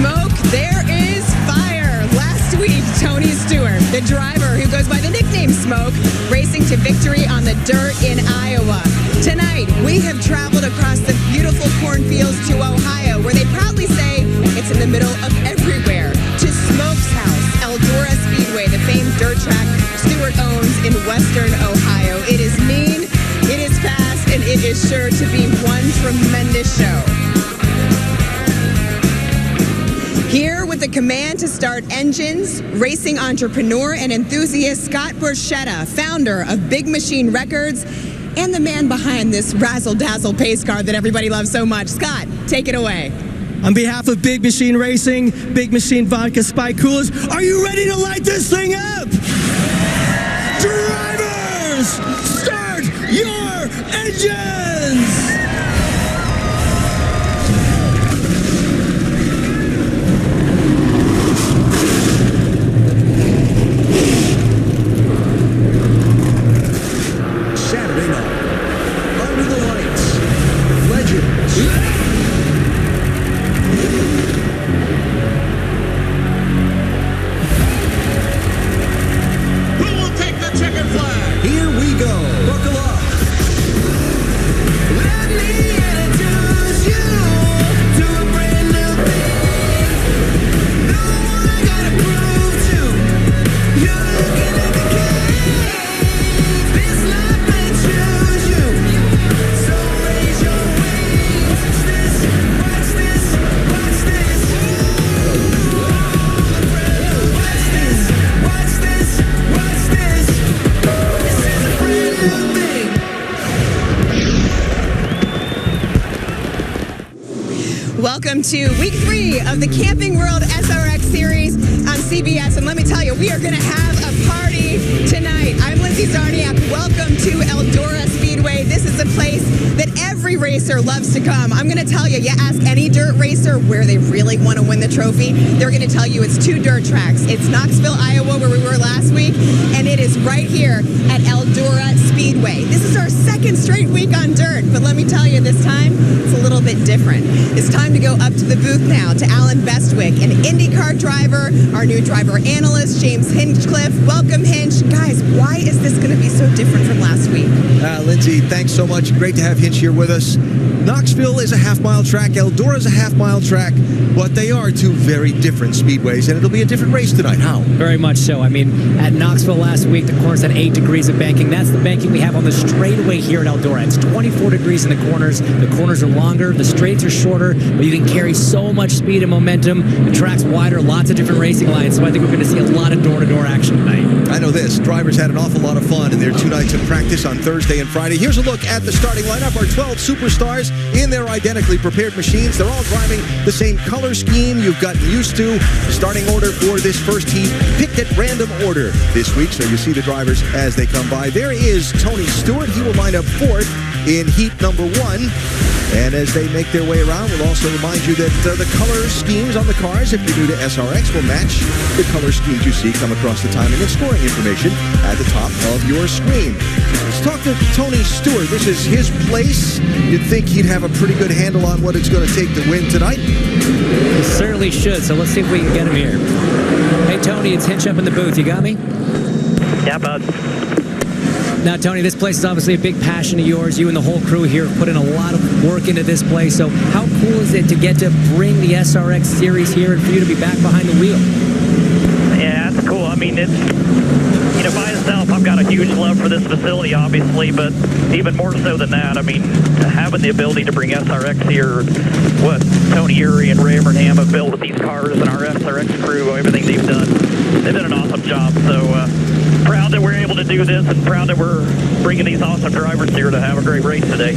smoke, there is fire. Last week, Tony Stewart, the driver who goes by the nickname Smoke, racing to victory on the dirt in Iowa. Tonight, we have traveled across the beautiful cornfields to Ohio, where they proudly say it's in the middle of everywhere, to Smoke's house, Eldora Speedway, the famed dirt track Stewart owns in western Ohio. It is mean, it is fast, and it is sure to be one tremendous show. Here with the command to start engines, racing entrepreneur and enthusiast Scott Borchetta, founder of Big Machine Records, and the man behind this razzle-dazzle pace car that everybody loves so much. Scott, take it away. On behalf of Big Machine Racing, Big Machine Vodka Spike Coolers, are you ready to light this thing up? Drivers, start your engines! Saturday night, under the lights, legends. Who will take the checkered flag? Here we go. Buckle up. Let me introduce you to a brand new thing. No one I gotta prove to. You're looking at the cage. This life may choose you. So raise your wings. Watch this, watch this, watch this. Watch this, watch this, watch this. This is a brand new thing. Welcome to week 3 of the Camping World SRX series on CBS. And let me tell you, we are going to have a party tonight. I'm Lindsay Zarniak. Welcome to Eldora Speedway. This is a place that every racer loves to come. I'm going to tell you, you ask any dirt racer where they really want to win the trophy, they're going to tell you it's 2 dirt tracks. It's Knoxville, Iowa, where we were last week, and it is right here at Eldora Speedway. This is our 2nd straight week on dirt, but let me tell you, this time, it's a little bit different. It's time to go up to the booth now to Alan Bestwick, an IndyCar driver, our new driver analyst, James Hinchcliffe. Welcome, Hinch. Guys, why is this going to be so different from last week? Lindsay, thanks so much. Great to have Hinch here with us. Knoxville is a half-mile track. Eldora is a half-mile track, but they are 2 very different speedways, and it'll be a different race tonight. How? Very much so. I mean, at Knoxville last week, the corners had 8 degrees of banking. That's the banking we have on the straightaway here at Eldora. It's 24 degrees in the corners. The corners are longer, the straights are shorter, but you can carry so much speed and momentum. The track's wider, lots of different racing lines, so I think we're going to see a lot of door-to-door action tonight. I know this. Drivers had an awful lot of fun in their 2 nights of practice on Thursday and Friday. Here's a look at the starting lineup. Our 12 superstars in their identically prepared machines. They're all driving the same color scheme you've gotten used to. The starting order for this first heat, picked at random order this week, so you see the drivers as they come by. There is Tony Stewart. He will line up 4th in heat number 1. And as they make their way around, we'll also remind you that the color schemes on the cars, if you're new to SRX, will match the color schemes you see come across the timing and scoring information at the top of your screen. Let's talk to Tony Stewart. This is his place. You'd think he'd have a pretty good handle on what it's going to take to win tonight. He certainly should, so let's see if we can get him here. Hey, Tony, it's Hinch up in the booth. You got me? Yeah, bud. Now, Tony, this place is obviously a big passion of yours. You and the whole crew here have put in a lot of work into this place. So how cool is it to get to bring the SRX series here and for you to be back behind the wheel? Yeah, that's cool. I mean, it's, you know, by itself, I've got a huge love for this facility, obviously, but even more so than that, I mean, having the ability to bring SRX here, what Tony Urey and Ray Burnham have built with these cars and our SRX crew, everything they've done an awesome job. So proud that we're able to do this and proud that we're bringing these awesome drivers here to have a great race today.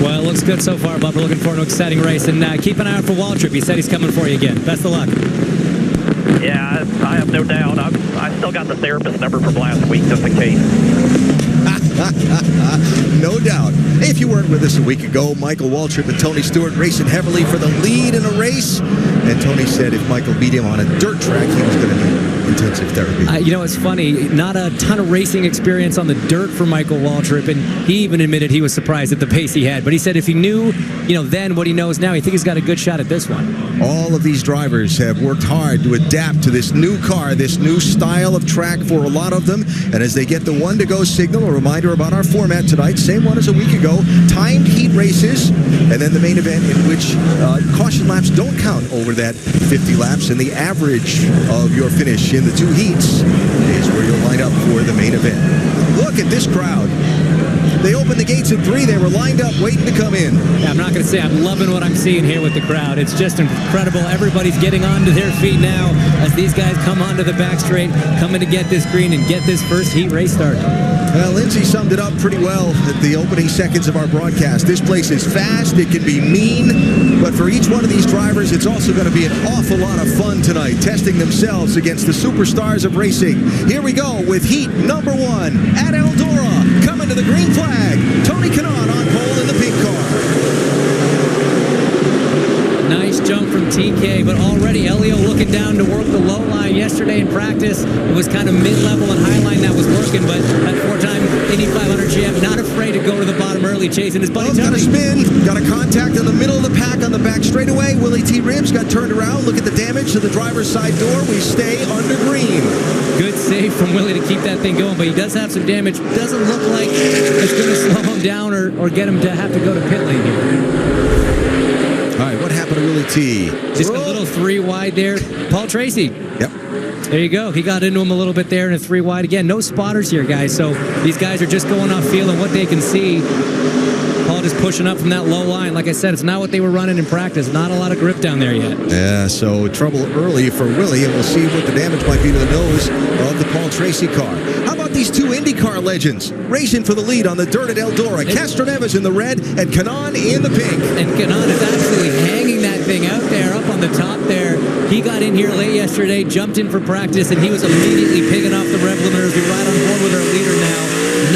Well, it looks good so far, Bob. We're looking forward to an exciting race. And keep an eye out for Waltrip. He said he's coming for you again. Best of luck. Yeah, I have no doubt. I still got the therapist number from last week, just in case. No doubt. Hey, if you weren't with us a week ago, Michael Waltrip and Tony Stewart racing heavily for the lead in a race. And Tony said if Michael beat him on a dirt track, he was going to intensive therapy. You know, it's funny. Not a ton of racing experience on the dirt for Michael Waltrip, and he even admitted he was surprised at the pace he had. But he said if he knew, then what he knows now, he thinks he's got a good shot at this one. All of these drivers have worked hard to adapt to this new car, this new style of track for a lot of them. And as they get the one-to-go signal, a reminder about our format tonight, same one as a week ago, timed heat races, and then the main event in which caution laps don't count over that 50 laps, and the average of your finish in the two heats is where you'll line up for the main event. Look at this crowd. They opened the gates at 3. They were lined up waiting to come in. Yeah, I'm not going to say I'm loving what I'm seeing here with the crowd. It's just incredible. Everybody's getting onto their feet now as these guys come onto the back straight, coming to get this green and get this first heat race started. Well, Lindsay summed it up pretty well at the opening seconds of our broadcast. This place is fast. It can be mean. But for each one of these drivers, it's also going to be an awful lot of fun tonight, testing themselves against the superstars of racing. Here we go with heat number 1 at Eldora. Coming to the green flag, Tony Kanaan on pole in the pink car. Nice jump from TK, but already Elio looking down to work the low line. Yesterday in practice, it was kind of mid-level and high line that was working, but that 4-time Indy 500 GM not afraid to go to the bottom early, chasing his buddy Tony. Got a spin, got a contact in the middle of the pack on the back straightaway. Willie T. Ribs got turned around. Look at the damage to the driver's side door. We stay under green. Good save from Willie to keep that thing going, but he does have some damage. Doesn't look like it's going to slow him down or get him to have to go to pit lane here. All right, what happened to Willie T? Just a little 3 wide there. Paul Tracy. Yep. There you go. He got into him a little bit there in a 3 wide. Again, no spotters here, guys. So these guys are just going off feeling what they can see. Paul just pushing up from that low line. Like I said, it's not what they were running in practice. Not a lot of grip down there yet. Yeah, so trouble early for Willie, and we'll see what the damage might be to the nose of the Paul Tracy car. How about these two IndyCar legends racing for the lead on the dirt at Eldora? Castroneves in the red and Kanaan in the pink. And Kanaan is absolutely hanging that thing out there up on the top there. He got in here late yesterday, jumped in for practice, and he was immediately picking off the rev limiters. We're right on board with our leader now.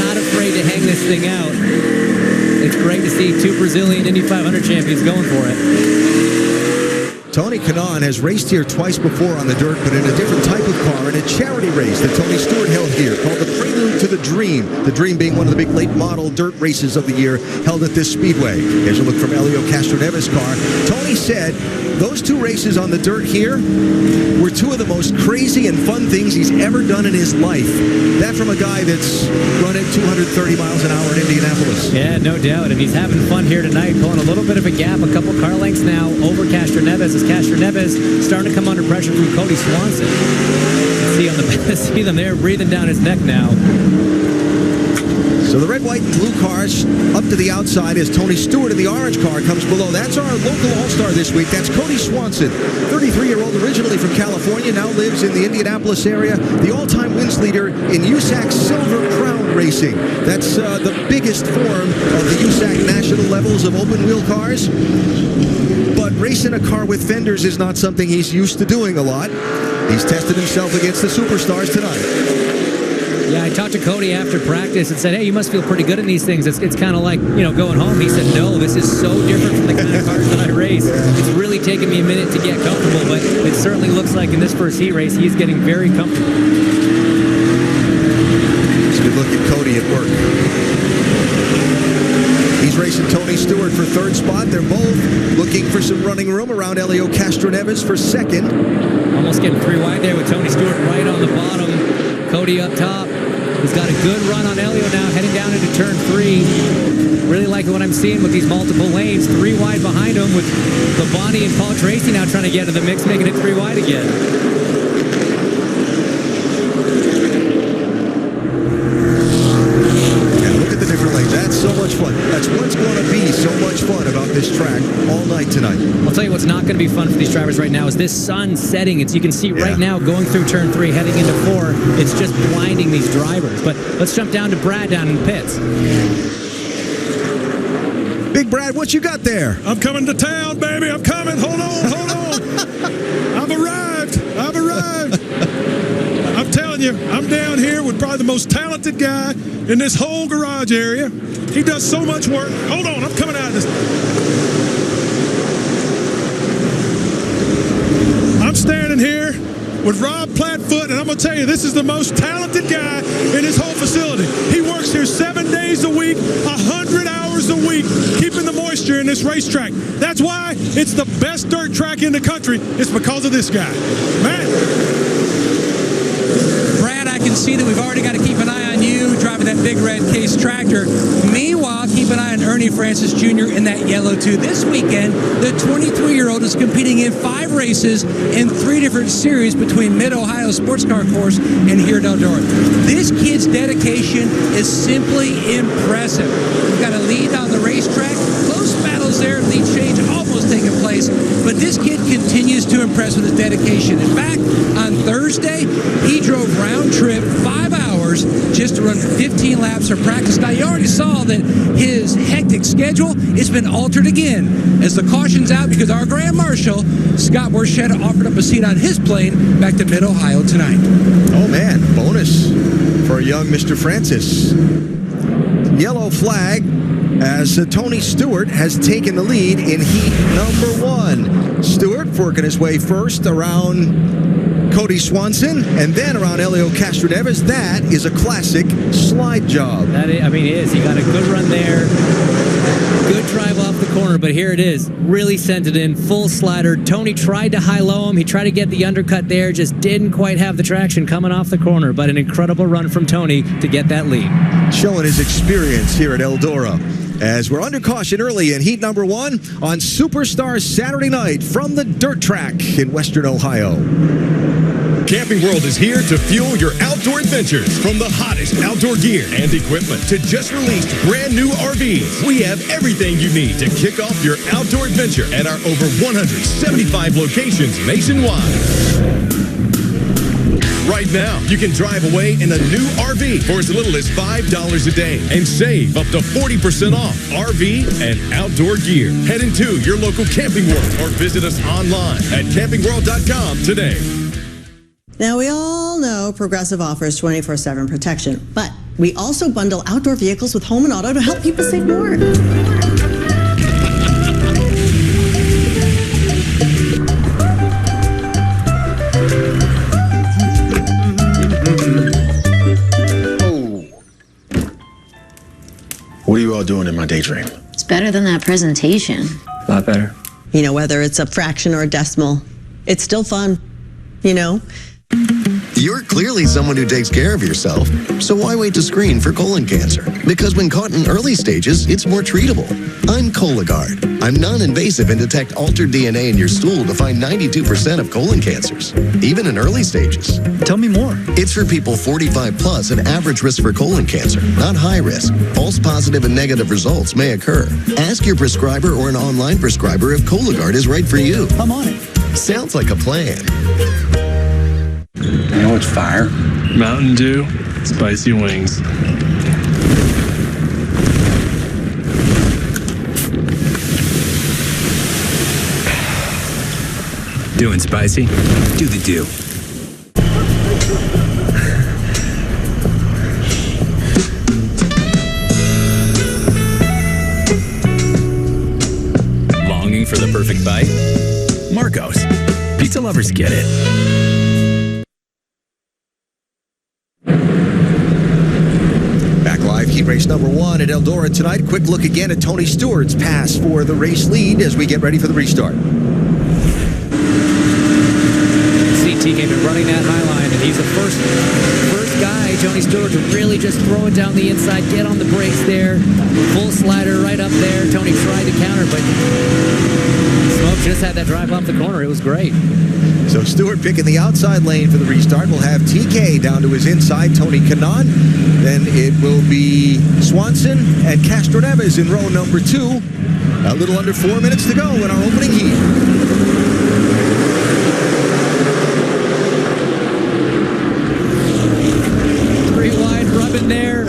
Not afraid to hang this thing out. It's great to see 2 Brazilian Indy 500 champions going for it. Tony Kanaan has raced here twice before on the dirt, but in a different type of car, in a charity race that Tony Stewart held here called the Prelude to the Dream. The Dream being one of the big late model dirt races of the year held at this Speedway. Here's a look from Elio Castroneves' car. Tony said those 2 races on the dirt here were 2 of the most crazy and fun things he's ever done in his life. That from a guy that's run at 230 miles an hour in Indianapolis. Yeah, no doubt. And he's having fun here tonight, pulling a little bit of a gap, a couple car lengths now over Castroneves as Castroneves starting to come under pressure from Cody Swanson. See them there breathing down his neck now. So the red, white, and blue cars up to the outside as Tony Stewart in the orange car comes below. That's our local all-star this week. That's Cody Swanson, 33-year-old, originally from California, now lives in the Indianapolis area. The all-time wins leader in USAC Silver Crown Racing. That's the biggest form of the USAC national levels of open-wheel cars. But racing a car with fenders is not something he's used to doing a lot. He's tested himself against the superstars tonight. Yeah, I talked to Cody after practice and said, hey, you must feel pretty good in these things. It's kind of like, going home. He said, no, this is so different from the kind of cars that I race. It's really taken me a minute to get comfortable, but it certainly looks like in this first heat race, he's getting very comfortable. Let's good look at Cody at work. He's racing Tony Stewart for 3rd spot. They're both looking for some running room around Elio Castroneves for 2nd. Almost getting 3 wide there with Tony Stewart right on the bottom. Cody up top. He's got a good run on Elio now, heading down into turn 3. Really like what I'm seeing with these multiple lanes. 3 wide behind him with Labonte and Paul Tracy now trying to get into the mix, making it 3 wide again. That's so much fun. That's what's going to be so much fun about this track all night tonight. I'll tell you what's not going to be fun for these drivers right now is this sun setting. You can see right now going through turn 3, heading into 4. It's just blinding these drivers. But let's jump down to Brad down in the pits. Big Brad, what you got there? I'm coming to town, baby. I'm coming. Hold on. I've arrived. I'm telling you, I'm down here with probably the most talented guy in this whole garage area. He does so much work. Hold on, I'm coming out of this. I'm standing here with Rob Plattfoot, and I'm going to tell you, this is the most talented guy in his whole facility. He works here 7 days a week, 100 hours a week, keeping the moisture in this racetrack. That's why it's the best dirt track in the country. It's because of this guy. Man. Brad, I can see that we've already got to keep an eye on you driving that big red Case tractor. Meanwhile, keep an eye on Ernie Francis Jr. in that yellow too. This weekend, the 23-year-old is competing in 5 races in 3 different series between Mid-Ohio Sports Car Course and here at Eldora. This kid's dedication is simply impressive. We've got a lead on the racetrack. Close battles there, lead change almost taking place, but this kid continues to impress with his dedication. In fact, on Thursday, he drove round trip 5 hours just to run 15 laps for practice. Now, you already saw that his hectic schedule has been altered again as the caution's out because our Grand Marshal, Scott Borchetta, offered up a seat on his plane back to Mid-Ohio tonight. Oh, man, bonus for young Mr. Francis. Yellow flag as Tony Stewart has taken the lead in heat number 1. Stewart working his way first around Cody Swanson and then around Elio Castroneves. That is a classic slide job. It is. He got a good run there. Good drive off the corner, but here it is. Really sent it in, full slider. Tony tried to high-low him. He tried to get the undercut there, just didn't quite have the traction coming off the corner, but an incredible run from Tony to get that lead. Showing his experience here at Eldora. As we're under caution early in heat number 1 on Superstar Saturday night from the dirt track in Western Ohio. Camping World is here to fuel your outdoor adventures. From the hottest outdoor gear and equipment to just released brand new RVs, we have everything you need to kick off your outdoor adventure at our over 175 locations nationwide. Right now, you can drive away in a new RV for as little as $5 a day and save up to 40% off RV and outdoor gear. Head into your local Camping World or visit us online at campingworld.com today. Now, we all know Progressive offers 24/7 protection, but we also bundle outdoor vehicles with home and auto to help people save more. What are you all doing in my daydream? It's better than that presentation. A lot better. You know, whether it's a fraction or a decimal, it's still fun, you know? You're clearly someone who takes care of yourself, so why wait to screen for colon cancer? Because when caught in early stages, it's more treatable. I'm Cologuard. I'm non-invasive and detect altered DNA in your stool to find 92% of colon cancers, even in early stages. Tell me more. It's for people 45 plus at average risk for colon cancer, not high risk. False positive and negative results may occur. Ask your prescriber or an online prescriber if Cologuard is right for you. I'm on it. Sounds like a plan. You know what's fire? Mountain Dew, spicy wings. Doing spicy? Do the do. Longing for the perfect bite? Marco's. Pizza lovers get it. Live heat race number 1 at Eldora tonight. Quick look again at Tony Stewart's pass for the race lead as we get ready for the restart. CT came in running that high line, and he's the first guy, Tony Stewart, to really just throw it down the inside, get on the brakes there, full slider right up there. Tony tried to counter, but Smoke just had that drive off the corner. It was great. So Stewart picking the outside lane for the restart. We'll have TK down to his inside, Tony Kanaan. Then it will be Swanson and Castroneves in row number 2. A little under 4 minutes to go in our opening heat. 3 wide rubbing there.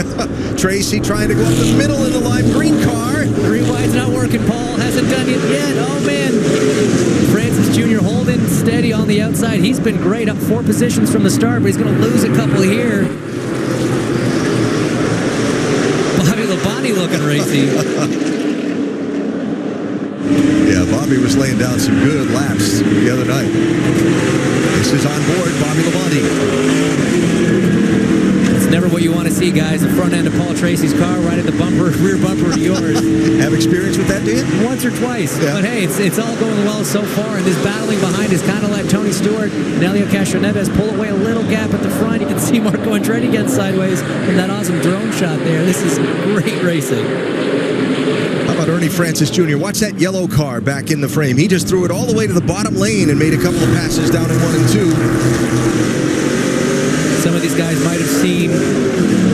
Tracy trying to go up the middle in the lime green car. 3 wide's not working. Paul hasn't done it yet. Oh, man. Francis Jr. holding steady on the outside. He's been great, up 4 positions from the start, but he's going to lose a couple here. Bobby Labonte looking racy. Yeah, Bobby Bobby was laying down some good laps the other night. This is on board Bobby Labonte. It's never what you want to see, guys. The front end of Paul Tracy's car right at the bumper, rear bumper of yours. Have experience with that, Dan? Once or twice. Yeah. But hey, it's all going well so far. And this battling behind has kind of let Tony Stewart and Helio Castroneves pull away a little gap at the front. You can see Marco Andretti getting sideways in that awesome drone shot there. This is great racing. How about Ernie Francis Jr.? Watch that yellow car back in the frame. He just threw it all the way to the bottom lane and made a couple of passes down in 1 and 2. Some of these guys might have seen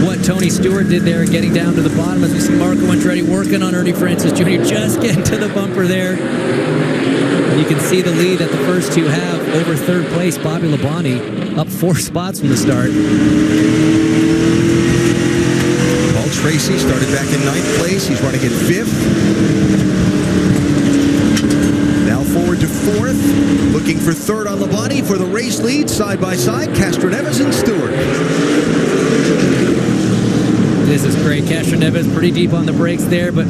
what Tony Stewart did there, getting down to the bottom as we see Marco Andretti working on Ernie Francis Jr. just getting to the bumper there. And you can see the lead that the first two have over third place. Bobby Labonte up 4 spots from the start. Paul Tracy started back in 9th place. He's running in 5th. Now forward to 4th. Looking for 3rd on Labonte for the race lead. Side by side, Castroneves and Stewart. This is great. Castroneves pretty deep on the brakes there, but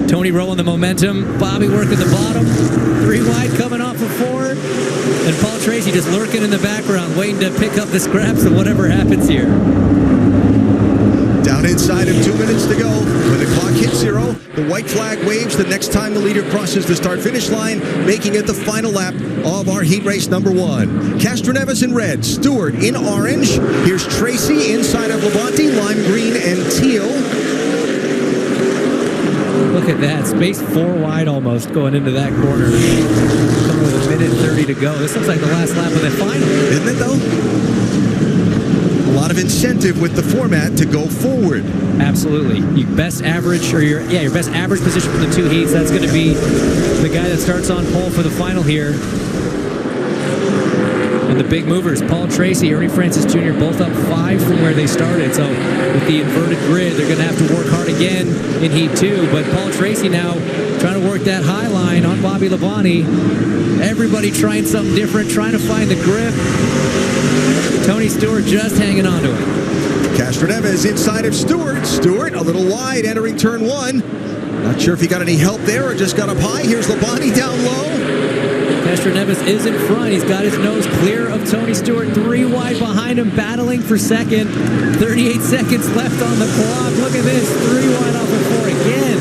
Tony rolling the momentum. Bobby working the bottom. 3 wide coming off of 4. And Paul Tracy just lurking in the background, waiting to pick up the scraps of whatever happens here. Down inside of 2 minutes to go. When the clock hits 0, the white flag waves the next time the leader crosses the start-finish line, making it the final lap of our heat race number 1. Castroneves in red, Stewart in orange. Here's Tracy inside of Labonte, lime green and teal. Look at that. Space 4 wide almost going into that corner. Coming with 1 minute 30 to go. This looks like the last lap of the final. Isn't it, though? A lot of incentive with the format to go forward. Absolutely. Your best average, or your best average position for the 2 heats. That's going to be the guy that starts on pole for the final here. And the big movers, Paul Tracy, Ernie Francis Jr., both up 5 from where they started. So with the inverted grid, they're going to have to work hard again in Heat 2. But Paul Tracy now trying to work that high line on Bobby Labonte. Everybody trying something different, trying to find the grip. Tony Stewart just hanging on to it. Castroneves inside of Stewart. Stewart a little wide entering turn 1. Not sure if he got any help there or just got up high. Here's Labonte down low. Castroneves is in front. He's got his nose clear of Tony Stewart. 3 wide behind him, battling for second. 38 seconds left on the clock. Look at this. 3 wide off of 4 again.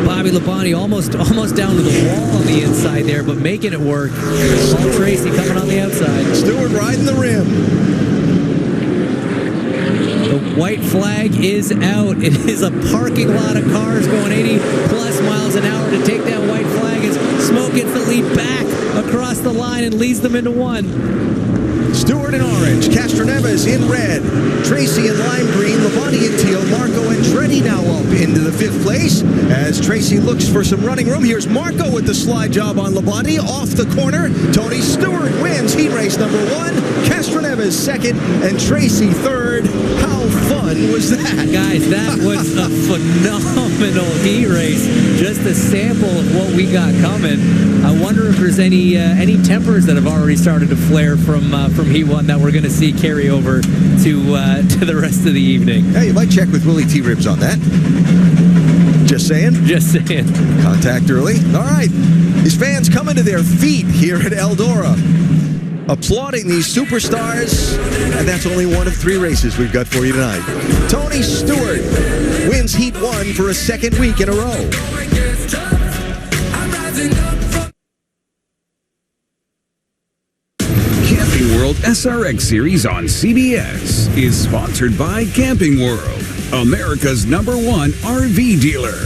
Bobby Labonte almost down to the wall on the inside there, but making it work. Paul Tracy coming on the outside. Stewart riding the rim. The white flag is out. It is a parking lot of cars going 80 plus miles an hour to take that white flag as Smoke gets the lead back across the line and leads them into 1. Stewart in orange, Castroneves in red, Tracy in lime green, Labonte in teal, Marco Andretti now up into the 5th place as Tracy looks for some running room. Here's Marco with the slide job on Labonte off the corner. Tony Stewart wins heat race number 1, Castroneves 2nd, and Tracy 3rd. How fun was that? Guys, that was a phenomenal heat race. Just a sample of what we got coming. I wonder if there's any tempers that have already started to flare from Heat 1 that we're going to see carry over to the rest of the evening. Hey, you might check with Willie T. Ribs on that. Just saying. Just saying. Contact early. All right. These fans coming to their feet here at Eldora, applauding these superstars, and that's only one of 3 races we've got for you tonight. Tony Stewart wins Heat 1 for a 2nd week in a row. Camping World SRX Series on CBS is sponsored by Camping World, America's #1 RV dealer,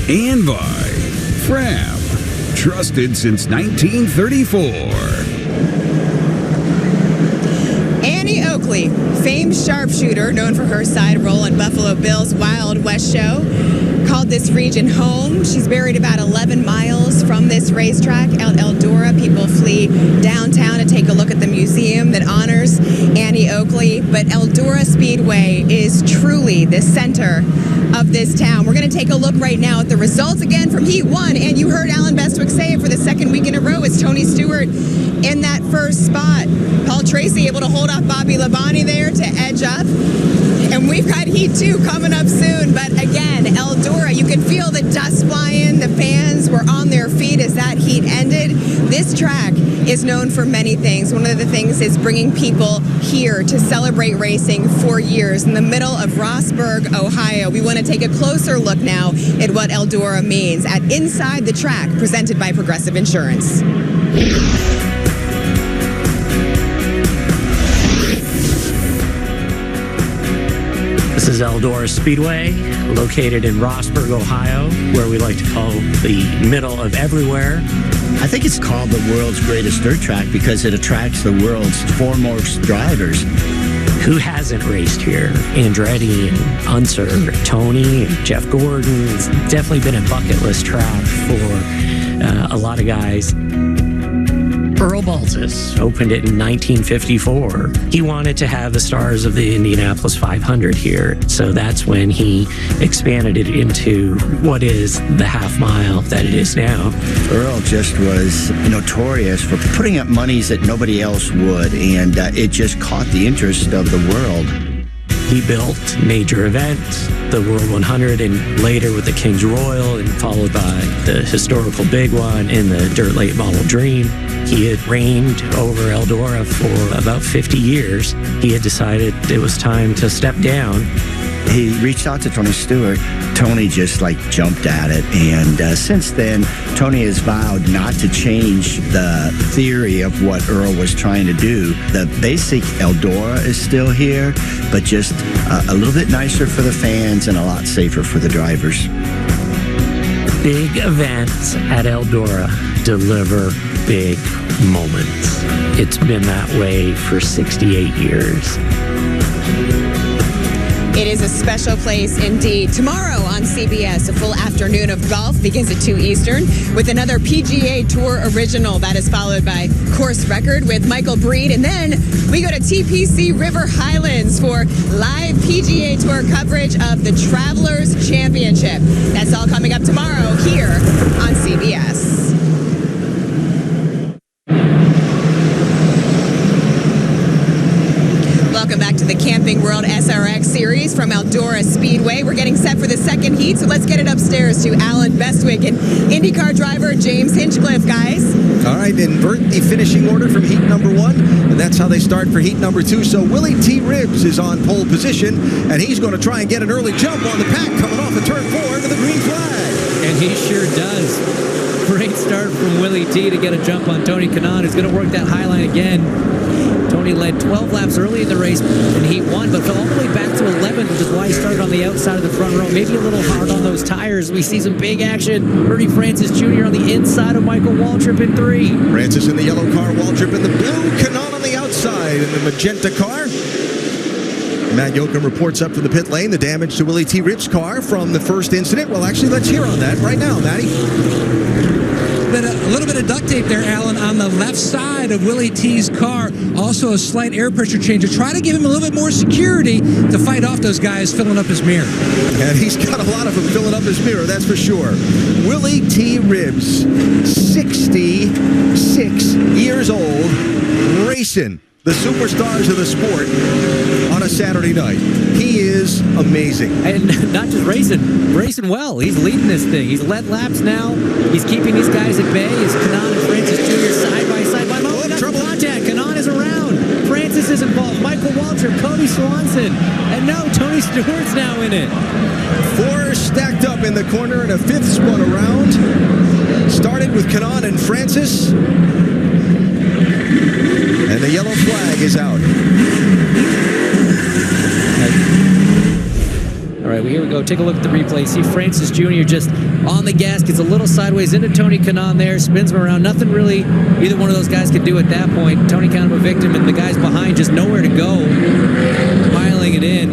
and by Fram, trusted since 1934. Annie Oakley, famed sharpshooter known for her side role in Buffalo Bill's Wild West show, called this region home. She's buried about 11 miles from this racetrack at Eldora. People flee downtown to take a look at the museum that honors Annie Oakley. But Eldora Speedway is truly the center of this town. We're going to take a look right now at the results again from Heat 1. And you heard Alan Bestwick say it for the 2nd week in a row. It's Tony Stewart in that first spot. Paul Tracy able to hold off Bobby Labonte. Giovanni there to edge up. And we've got Heat 2 coming up soon. But again, Eldora, you can feel the dust flying. The fans were on their feet as that heat ended. This track is known for many things. One of the things is bringing people here to celebrate racing for years in the middle of Rossburg, Ohio. We want to take a closer look now at what Eldora means at Inside the Track, presented by Progressive Insurance. This is Eldora Speedway, located in Rossburg, Ohio, where we like to call the middle of everywhere. I think it's called the world's greatest dirt track because it attracts the world's foremost drivers. Who hasn't raced here? Andretti and Unser, Tony, and Jeff Gordon. It's definitely been a bucket list track for a lot of guys. Earl Baltus opened it in 1954. He wanted to have the stars of the Indianapolis 500 here, so that's when he expanded it into what is the half mile that it is now. Earl just was notorious for putting up monies that nobody else would, and it just caught the interest of the world. He built major events, the World 100, and later with the King's Royal, and followed by the historical big one in the Dirt Late Model Dream. He had reigned over Eldora for about 50 years. He had decided it was time to step down. He reached out to Tony Stewart. Tony just jumped at it, and since then Tony has vowed not to change the theory of what Earl was trying to do. The basic Eldora is still here, but just a little bit nicer for the fans and a lot safer for the drivers. Big events at Eldora deliver big moments. It's been that way for 68 years. It is a special place indeed. Tomorrow on CBS, a full afternoon of golf begins at 2 Eastern with another PGA Tour original. That is followed by Course Record with Michael Breed. And then we go to TPC River Highlands for live PGA Tour coverage of the Travelers Championship. That's all coming up tomorrow here on CBS. Welcome back to the Camping World SRX series from Eldora Speedway. We're getting set for the second heat, so let's get it upstairs to Alan Bestwick and IndyCar driver James Hinchcliffe, guys. All right, invert the finishing order from heat number 1, and that's how they start for heat number 2. So Willie T. Ribbs is on pole position, and he's going to try and get an early jump on the pack coming off of turn 4 to the green flag. And he sure does. Great start from Willie T to get a jump on Tony Kanaan, who's going to work that high line again. Tony led 12 laps early in the race in Heat 1, but fell all the way back to 11th, which is why he started on the outside of the front row. Maybe a little hard on those tires. We see some big action. Bernie Francis Jr. on the inside of Michael Waltrip in 3. Francis in the yellow car, Waltrip in the blue, Kanaan on the outside in the magenta car. Matt Yoakum reports up to the pit lane the damage to Willie T. Ribbs' car from the first incident. Well, actually, let's hear on that right now, Matty. A little bit of duct tape there, Alan, on the left side of Willie T's car. Also a slight air pressure change to try to give him a little bit more security to fight off those guys filling up his mirror. And he's got a lot of them filling up his mirror, that's for sure. Willie T. Ribbs, 66 years old, racing the superstars of the sport on a Saturday night. He is amazing. And not just racing well. He's leading this thing. He's led laps now. He's keeping these guys at bay. It's Kanaan and Francis Jr. side by side. By moment, got some contact. Kanaan is around. Francis is involved. Michael Waltrip, Cody Swanson. And no, Tony Stewart's now in it. 4 stacked up in the corner and a 5th spun around. Started with Kanaan and Francis. And the yellow flag is out. All right, well, here we go. Take a look at the replay. See Francis Jr. just on the gas, gets a little sideways into Tony Kanaan there, spins him around. Nothing really either one of those guys could do at that point. Tony kind of a victim, and the guys behind just nowhere to go, piling it in.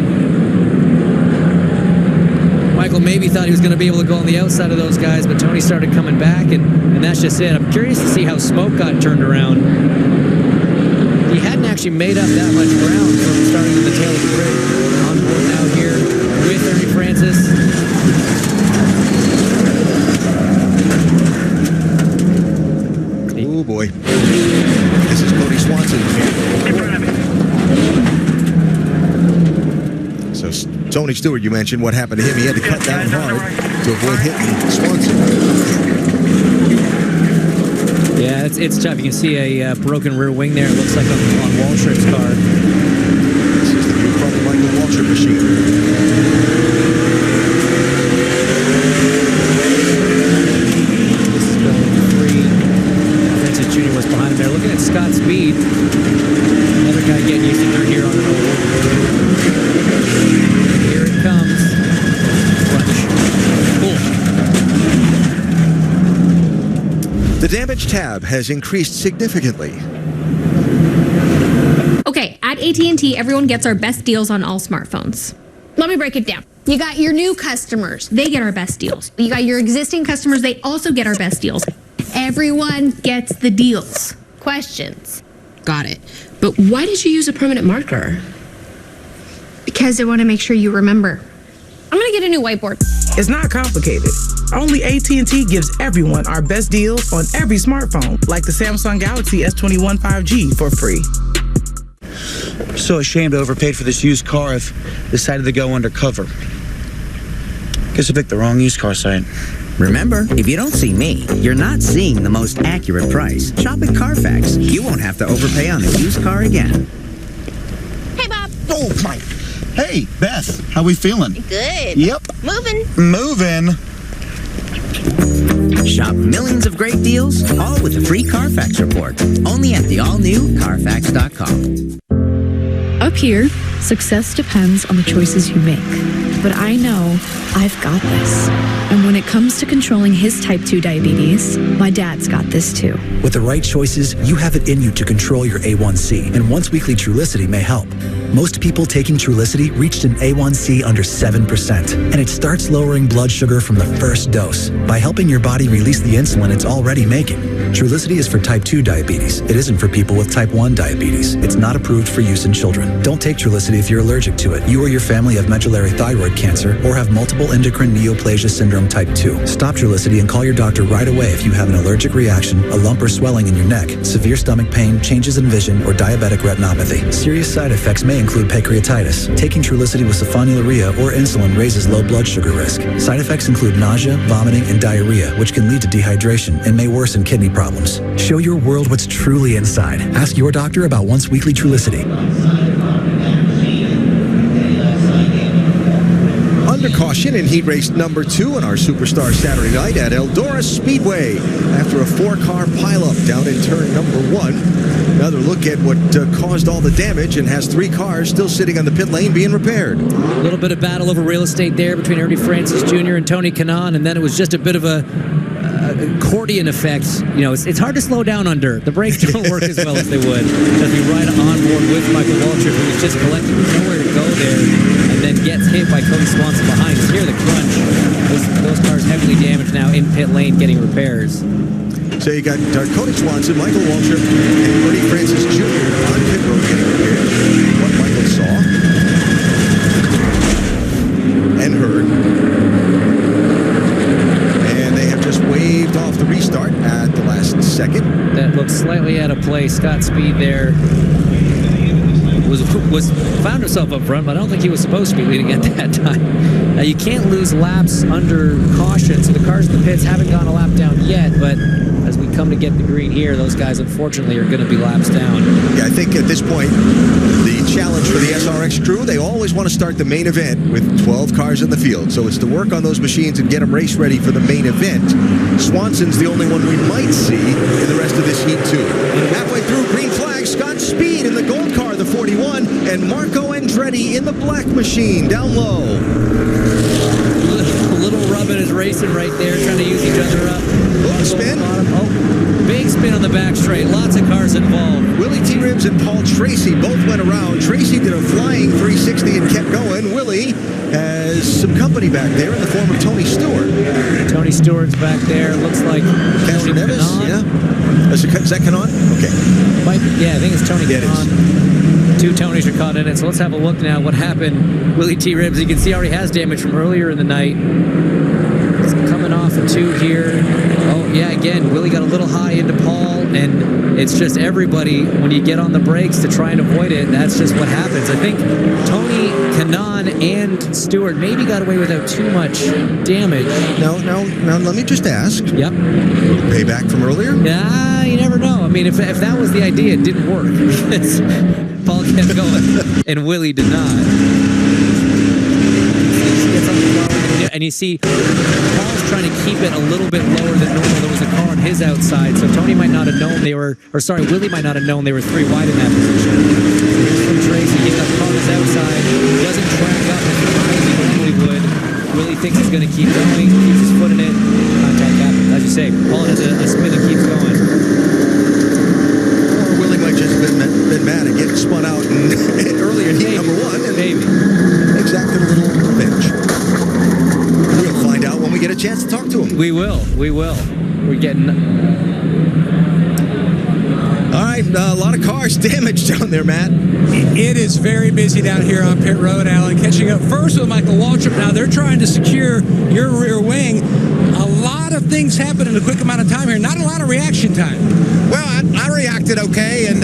Michael maybe thought he was going to be able to go on the outside of those guys, but Tony started coming back, and that's just it. I'm curious to see how Smoke got turned around. He hadn't actually made up that much ground from starting at the tail of the grid. On board now here with Ernie Francis. Oh boy. This is Cody Swanson. Tony Stewart, you mentioned what happened to him. He had to cut down hard to avoid hitting Swanson. Yeah, it's tough. You can see a broken rear wing there. It looks like on Waltrip's car. This is the view from the Michael Waltrip machine. Jr. was behind him there. Looking at Scott Speed. Another guy getting used to dirt here on the road. Here it comes. Clutch. Cool. The damage tab has increased significantly. Okay, at AT&T, everyone gets our best deals on all smartphones. Let me break it down. You got your new customers. They get our best deals. You got your existing customers. They also get our best deals. Everyone gets the deals. Questions? Got it. But why did you use a permanent marker? Because I want to make sure you remember. I'm going to get a new whiteboard. It's not complicated. Only AT&T gives everyone our best deals on every smartphone, like the Samsung Galaxy S21 5G for free. So ashamed I overpaid for this used car. I've decided to go undercover. Guess I picked the wrong used car site. Remember, if you don't see me, you're not seeing the most accurate price. Shop at Carfax. You won't have to overpay on a used car again. Hey, Bob. Oh, my. Hey, Beth. How we feeling? Good. Yep. Moving. Shop millions of great deals, all with a free Carfax report. Only at the all-new Carfax.com. Up here, success depends on the choices you make. But I know I've got this. And when it comes to controlling his type 2 diabetes, my dad's got this too. With the right choices, you have it in you to control your A1C, and once-weekly Trulicity may help. Most people taking Trulicity reached an A1C under 7%, and it starts lowering blood sugar from the first dose by helping your body release the insulin it's already making. Trulicity is for type 2 diabetes. It isn't for people with type 1 diabetes. It's not approved for use in children. Don't take Trulicity if you're allergic to it. You or your family have medullary thyroid cancer or have multiple endocrine neoplasia syndrome type 2. Stop Trulicity and call your doctor right away if you have an allergic reaction, a lump or swelling in your neck, severe stomach pain, changes in vision, or diabetic retinopathy. Serious side effects may include pancreatitis. Taking Trulicity with sulfonylurea or insulin raises low blood sugar risk. Side effects include nausea, vomiting, and diarrhea, which can lead to dehydration and may worsen kidney problems. Show your world what's truly inside. Ask your doctor about once-weekly Trulicity. Under caution in heat race number 2 on our Superstar Saturday night at Eldora Speedway after a 4-car pileup down in turn number 1. Another look at what caused all the damage and has 3 cars still sitting on the pit lane being repaired. A little bit of battle over real estate there between Ernie Francis Jr. and Tony Kanaan, and then it was just a bit of a accordion effect. You know, it's hard to slow down under. The brakes don't work as well as they would. As we ride on board with Michael Waltrip, who was just collecting with nowhere to go there, and then gets hit by Cody Swanson behind us. Hear the crunch. Those cars heavily damaged now in pit lane getting repairs. So you got Cody Swanson, Michael Waltrip, and Ernie Francis Jr. on pit road getting repaired. What Michael saw and heard. And they have just waved off the restart at the last second. That looks slightly out of place. Scott Speed there was found himself up front, but I don't think he was supposed to be leading at that time. Now you can't lose laps under caution, so the cars in the pits haven't gone a lap down yet, but as we come to get the green here, those guys unfortunately are going to be laps down. Yeah, I think at this point, the challenge for the SRX crew, they always want to start the main event with 12 cars in the field. So it's to work on those machines and get them race ready for the main event. Swanson's the only one we might see in the rest of this heat too. Halfway through, green flag, Scott Speed in the gold car, the 41, and Marco Andretti in the black machine down low. A little rubbing is racing right there, trying to use each other up. Spin. Oh, big spin on the back straight. Lots of cars involved. Willie T. Ribs and Paul Tracy both went around. Tracy did a flying 360 and kept going. Willie has some company back there in the form of Tony Stewart. Tony Stewart's back there. Looks like Tony Nevis. Yeah. Is that Kanaan? Okay. Yeah, I think it's Tony Kanaan. 2 Tonys are caught in it. So let's have a look now. What happened? Willie T. Ribs, you can see already has damage from earlier in the night. He's coming off a 2 here. Oh, yeah, again, Willie got a little high into Paul, and it's just everybody, when you get on the brakes to try and avoid it, that's just what happens. I think Tony, Kanaan, and Stewart maybe got away without too much damage. Now, let me just ask. Yep. Payback from earlier? Yeah, you never know. I mean, if that was the idea, it didn't work. Paul kept going, and Willie did not. And you see, Paul's trying to keep it a little bit lower than normal. There was a car on his outside, so Tony might not have known Willie might not have known they were 3 wide in that position. Here's from Tracy. He's got the car on his outside. Doesn't track up as high as he normally would. Willie thinks he's going to keep going. Keeps his foot in it. Contact happens. As you say, Paul has a spin and keeps going. Or Willie might just have been mad at getting spun out earlier in heat number 1. And maybe. Exacted a little revenge. We'll find out when we get a chance to talk to him. We will. We're getting... All right, a lot of cars damaged down there, Matt. It is very busy down here on pit road, Alan. Catching up first with Michael Waltrip. Now they're trying to secure your rear wing. A lot of things happen in a quick amount of time here. Not a lot of reaction time. Well, I reacted okay, and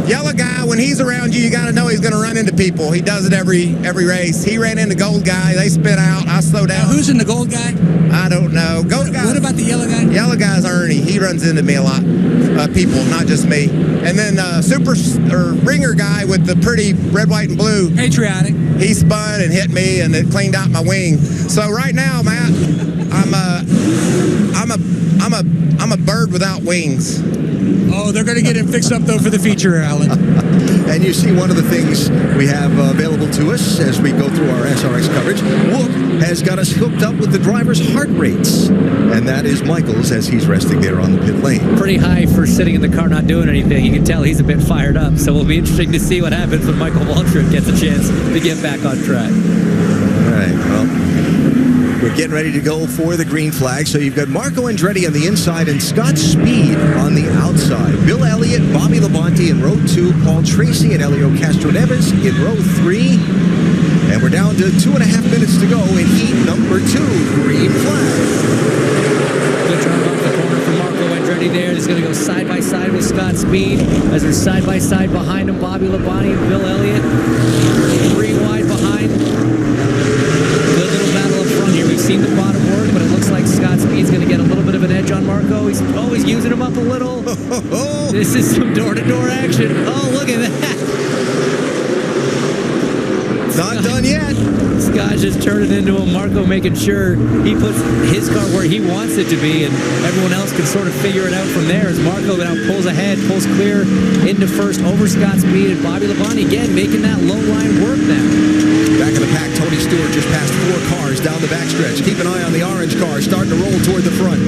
yellow guy, when he's around you, you got to know he's going to run into people. He does it every race. He ran into gold guy. They spit out. I slowed down. Now, who's in the gold guy? I don't know. Gold guy. What about the yellow guy? Yellow guy's Ernie. He runs into me a lot. People, not just me. And then ringer guy with the pretty red, white, and blue. Patriotic. He spun and hit me, and it cleaned out my wing. So right now, Matt, I'm a bird without wings. Oh, they're going to get him fixed up, though, for the feature, Alan. And you see one of the things we have available to us as we go through our SRX coverage. Whoop has got us hooked up with the driver's heart rates. And that is Michael's as he's resting there on the pit lane. Pretty high for sitting in the car not doing anything. You can tell he's a bit fired up. So it'll be interesting to see what happens when Michael Waltrip gets a chance to get back on track. All right, well... We're getting ready to go for the green flag. So you've got Marco Andretti on the inside and Scott Speed on the outside. Bill Elliott, Bobby Labonte in row 2, Paul Tracy and Elio Castroneves in row 3. And we're down to 2.5 minutes to go in heat number 2, green flag. Good drive off the corner from Marco Andretti there. He's going to go side by side with Scott Speed as they're side by side behind him. Bobby Labonte and Bill Elliott. 3 wide behind. Good little battle up front here. We've seen the bottom work, but it looks like Scott Speed's going to get a little bit of an edge on Marco. He's always using him up a little. This is some door-to-door action. Oh, look at that. Not done yet. Scott just turning into a Marco, making sure he puts his car where he wants it to be, and everyone else can sort of figure it out from there as Marco now pulls ahead, pulls clear into first over Scott Speed, and Bobby Labonte again making that low line work now. Back in the pack, Tony Stewart just passed 4 cars down the backstretch. Keep an eye on the orange car, starting to roll toward the front.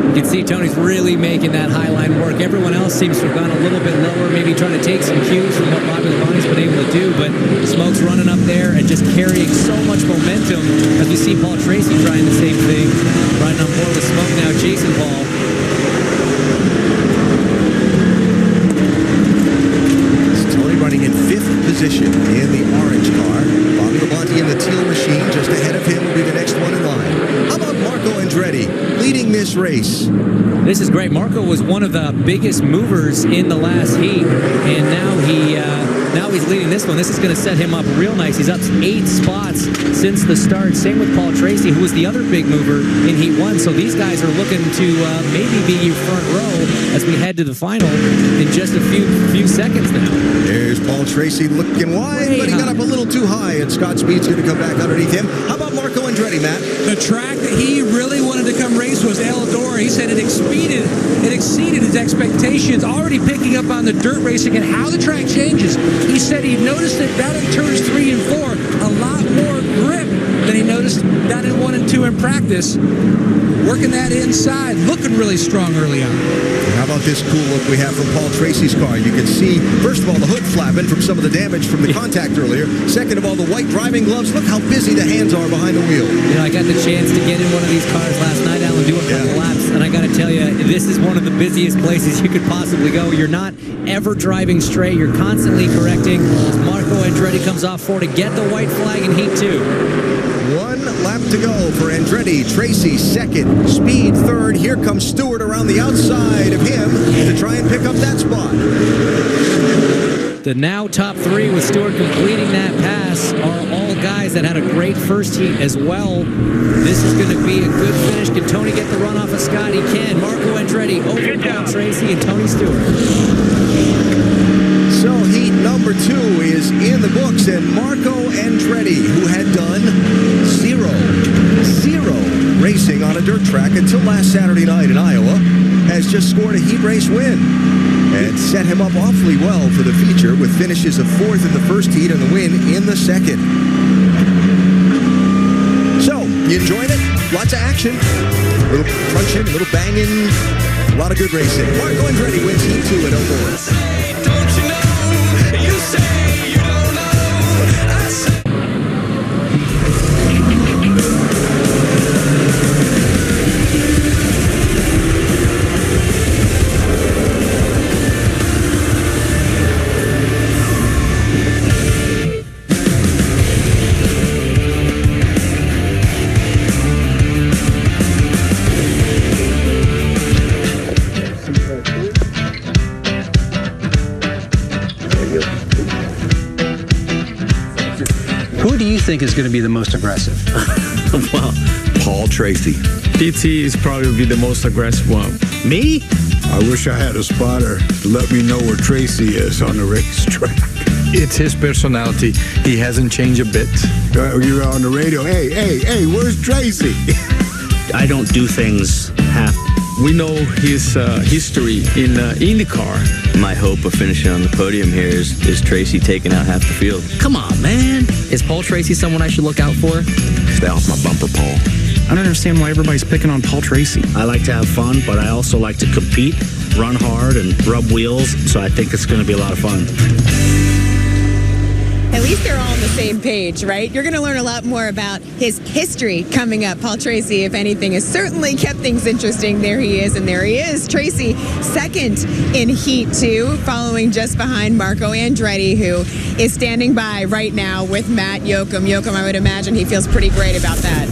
You can see Tony's really making that high line work. Everyone else seems to have gone a little bit lower, maybe trying to take some cues from what Bobby Labonte's been able to do, but Smoke's running up there and just carrying so much momentum as we see Paul Tracy trying the same thing. Riding on board with Smoke now, chasing Paul. Running in 5th position in the orange car. Bobby Labonte in the teal machine. Just ahead of him will be the next one in line. How about Marco Andretti leading this race? This is great. Marco was one of the biggest movers in the last heat, and now he's leading this one. This is going to set him up real nice. He's up 8 spots since the start. Same with Paul Tracy, who was the other big mover in Heat 1. So these guys are looking to maybe be front row as we head to the final in just a few seconds now. There's Paul Tracy looking wide, but he got up a little too high, and Scott Speed's going to come back underneath him. How about Marco Andretti, Matt? The track that he really wanted to come race was Eldora. He said it exceeded his expectations, already picking up on the dirt racing and how the track changes. He said he noticed it down in turns 3 and 4, a lot more grip than he noticed down in 1 and 2 in practice. Working that inside, looking really strong early on. How about this cool look we have from Paul Tracy's car? You can see, first of all, the hood flapping from some of the damage from the contact earlier. Second of all, the white driving gloves. Look how busy the hands are behind the wheel. You know, I got the chance to get in one of these cars last night, Alan, do a couple laps, and I got to tell you, this is one of the busiest places you could possibly go. You're not ever driving straight. You're constantly correcting. Marco Andretti comes off 4 to get the white flag in Heat 2. 1 lap to go for Andretti. Tracy second, Speed third. Here comes Stewart around the outside of him to try and pick up that spot. The now top 3 with Stewart completing that pass are all guys that had a great first heat as well. This is going to be a good finish. Can Tony get the run off of Scott? He can. Marco Andretti over Paul Tracy and Tony Stewart. So heat number 2 is in the books, and Marco Andretti, who had done zero racing on a dirt track until last Saturday night in Iowa, has just scored a heat race win and set him up awfully well for the feature with finishes of 4th in the first heat and the win in the second. So, you enjoying it? Lots of action. A little crunching, a little banging, a lot of good racing. Marco Andretti wins heat 2 at Eldora. Who do you think is going to be the most aggressive? Well, Paul Tracy. PT is probably be the most aggressive one. Me? I wish I had a spotter to let me know where Tracy is on the racetrack. It's his personality. He hasn't changed a bit. You're on the radio. Hey, where's Tracy? I don't do things half. We know his history in IndyCar. My hope of finishing on the podium here is Tracy taking out half the field. Come on, man. Is Paul Tracy someone I should look out for? Stay off my bumper, Paul. I don't understand why everybody's picking on Paul Tracy. I like to have fun, but I also like to compete, run hard, and rub wheels, so I think it's going to be a lot of fun. At least they're all on the same page, right? You're going to learn a lot more about his history coming up. Paul Tracy, if anything, has certainly kept things interesting. There he is, and there he is. Tracy, second in Heat 2, following just behind Marco Andretti, who is standing by right now with Matt Yoakum. Yoakum, I would imagine he feels pretty great about that.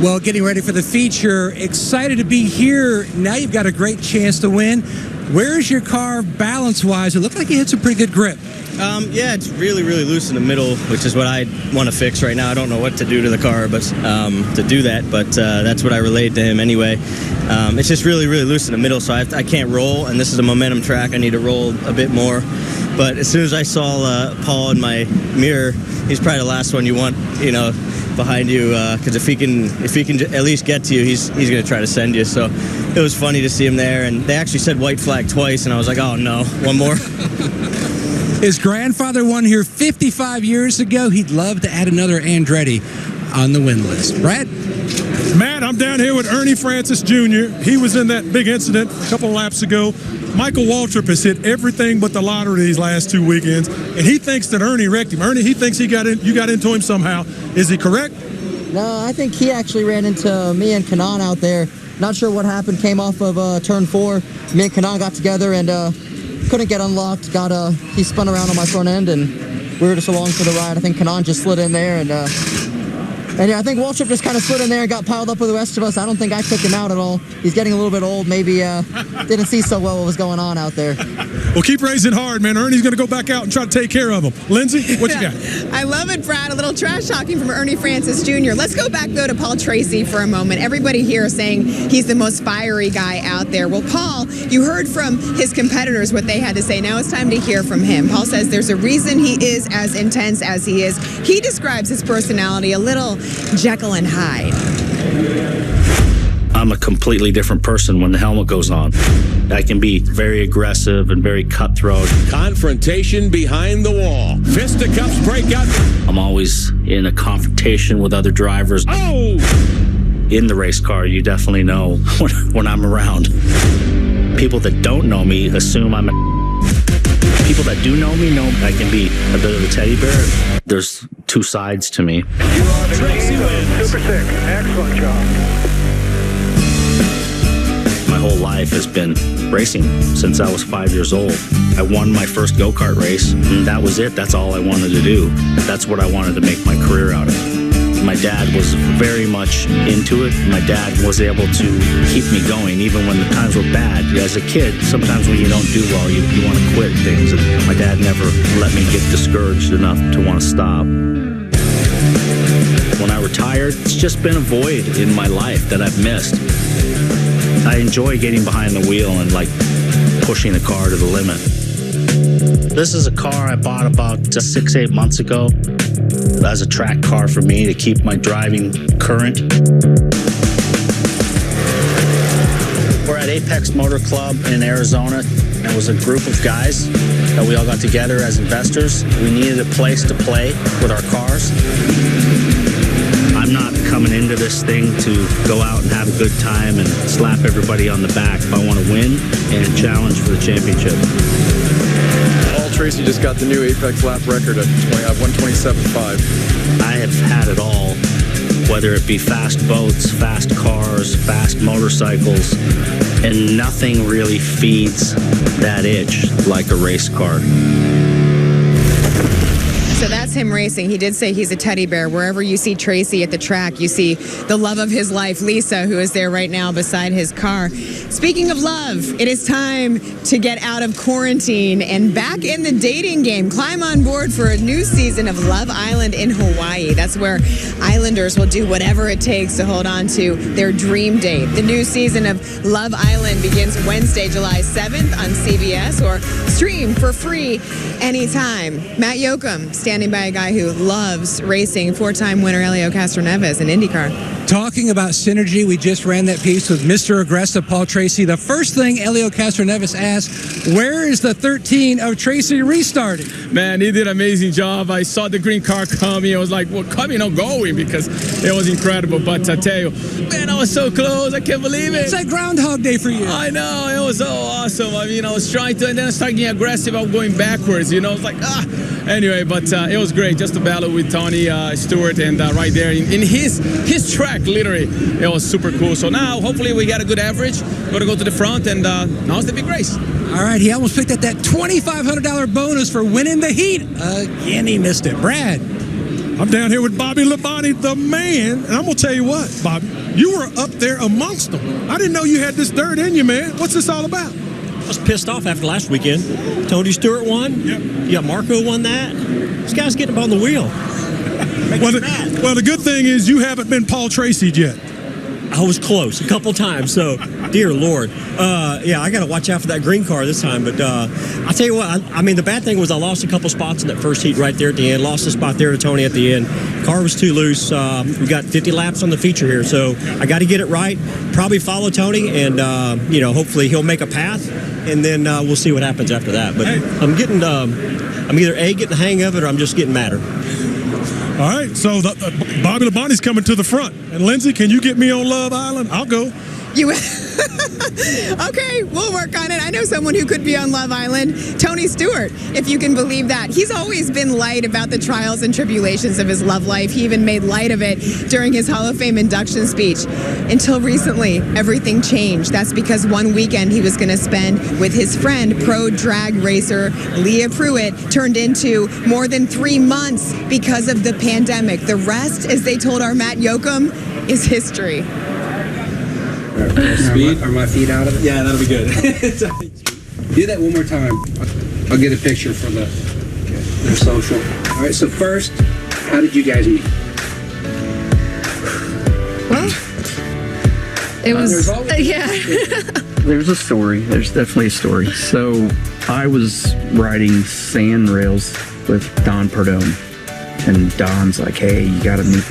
Well, getting ready for the feature. Excited to be here. Now you've got a great chance to win. Where's your car balance-wise? It looked like you hit some pretty good grip. Yeah, it's really, really loose in the middle, which is what I want to fix right now. I don't know what to do to the car but to do that, but that's what I relayed to him anyway. It's just really, really loose in the middle, so I can't roll, and this is a momentum track. I need to roll a bit more. But as soon as I saw Paul in my mirror, he's probably the last one you want, behind you, because if he can at least get to you, he's going to try to send you. So it was funny to see him there, and they actually said white flag twice, and I was like, oh no, one more. His grandfather won here 55 years ago. He'd love to add another Andretti on the win list. Brad? Matt, I'm down here with Ernie Francis Jr. He was in that big incident a couple of laps ago. Michael Waltrip has hit everything but the lottery these last 2 weekends, and he thinks that Ernie wrecked him. Ernie, he thinks you got into him somehow. Is he correct? No, I think he actually ran into me and Kanan out there. Not sure what happened. Came off of turn 4. Me and Kanan got together and couldn't get unlocked. He spun around on my front end, and we were just along for the ride. I think Kanan just slid in there, and yeah, I think Waltrip just kind of slid in there and got piled up with the rest of us. I don't think I took him out at all. He's getting a little bit old. Maybe didn't see so well what was going on out there. Well, keep racing hard, man. Ernie's going to go back out and try to take care of him. Lindsay, what you got? I love it, Brad. A little trash talking from Ernie Francis Jr. Let's go back, though, to Paul Tracy for a moment. Everybody here is saying he's the most fiery guy out there. Well, Paul, you heard from his competitors what they had to say. Now it's time to hear from him. Paul says there's a reason he is as intense as he is. He describes his personality a little Jekyll and Hyde. I'm a completely different person when the helmet goes on. I can be very aggressive and very cutthroat. Confrontation behind the wall. Fisticuffs break out. I'm always in a confrontation with other drivers. Oh! In the race car, you definitely know when I'm around. People that don't know me assume I'm a... People that do know me know I can be a bit of a teddy bear. There's two sides to me. Tracy wins. Super 6. Excellent job. My whole life has been racing since I was 5 years old. I won my first go-kart race, and that was it. That's all I wanted to do. That's what I wanted to make my career out of. My dad was very much into it. My dad was able to keep me going even when the times were bad. As a kid, sometimes when you don't do well, you want to quit things. And my dad never let me get discouraged enough to want to stop. When I retired, it's just been a void in my life that I've missed. I enjoy getting behind the wheel and like pushing the car to the limit. This is a car I bought about 6-8 months ago as a track car for me to keep my driving current. We're at Apex Motor Club in Arizona. It was a group of guys that we all got together as investors. We needed a place to play with our cars. I'm not coming into this thing to go out and have a good time and slap everybody on the back. I want to win and challenge for the championship. Paul Tracy just got the new Apex lap record at 127.5. I have had it all, whether it be fast boats, fast cars, fast motorcycles, and nothing really feeds that itch like a race car. So that's him racing. He did say he's a teddy bear. Wherever you see Tracy at the track, you see the love of his life, Lisa, who is there right now beside his car. Speaking of love, it is time to get out of quarantine and back in the dating game. Climb on board for a new season of Love Island in Hawaii. That's where Islanders will do whatever it takes to hold on to their dream date. The new season of Love Island begins Wednesday, July 7th on CBS, or stream for free anytime. Matt Yoakum, standing by a guy who loves racing, four-time winner Helio Castroneves in IndyCar. Talking about synergy, we just ran that piece with Mr. Aggressive Paul Tracy. The first thing Helio Castroneves asked, where is the 13 of Tracy restarting? Man, he did an amazing job. I saw the green car coming. I was like, well, coming or going, because it was incredible. But I tell you, man, I was so close. I can't believe it. It's like Groundhog Day for you. I know. It was so awesome. I mean, I was trying to, and then I started getting aggressive. I was going backwards, you know. It's like, Anyway, but it was great. Just a battle with Tony Stewart, and right there in his track, literally, it was super cool. So now, hopefully, we got a good average. We're going to go to the front, and now it's the big race. All right, he almost picked up that $2,500 bonus for winning the heat. Again, he missed it. Brad. I'm down here with Bobby Labonte, the man. And I'm going to tell you what, Bobby, you were up there amongst them. I didn't know you had this dirt in you, man. What's this all about? I was pissed off after last weekend. Tony Stewart won. Yep. You got Marco won that. This guy's getting up on the wheel. Well, the good thing is you haven't been Paul Tracy yet. I was close a couple times, so dear Lord. Yeah, I got to watch out for that green car this time. But I'll tell you what, I mean, the bad thing was I lost a couple spots in that first heat right there at the end. Lost a spot there to Tony at the end. Car was too loose. We got 50 laps on the feature here, so I got to get it right. Probably follow Tony, and hopefully he'll make a path, and then we'll see what happens after that. But I'm getting, I'm either getting the hang of it, or I'm just getting madder. All right, so Bobby Labonte's coming to the front. And Lindsay, can you get me on Love Island? I'll go. You okay, we'll work on it. I know someone who could be on Love Island, Tony Stewart, if you can believe that. He's always been light about the trials and tribulations of his love life. He even made light of it during his Hall of Fame induction speech. Until recently, everything changed. That's because one weekend he was going to spend with his friend, pro drag racer Leah Pruitt, turned into more than 3 months because of the pandemic. The rest, as they told our Matt Yoakum, is history. Speed? Are my feet out of it? Yeah, that'll be good. Do that one more time. I'll get a picture for their social. All right, so first, how did you guys meet? Well, it was, There's a story. There's definitely a story. So I was riding sand rails with Don Perdome, and Don's like, hey, you gotta meet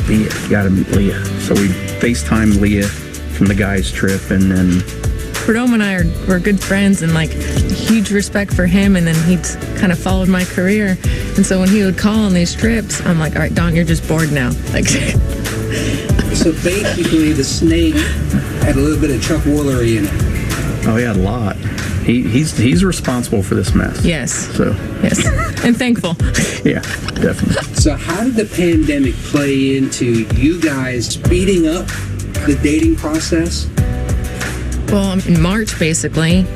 Leah. You gotta meet Leah. So we FaceTimed Leah from the guys' trip, and then Perdome and I were good friends, and like huge respect for him, and then he'd kind of followed my career, and so when he would call on these trips, I'm like, all right, Don, you're just bored now. Like, so basically the snake had a little bit of Chuck Woolery in it. oh yeah, a lot. He's responsible for this mess. yes, So yes, and thankful. yeah, definitely. So how did the pandemic play into you guys speeding up the dating process? Well, in March, basically,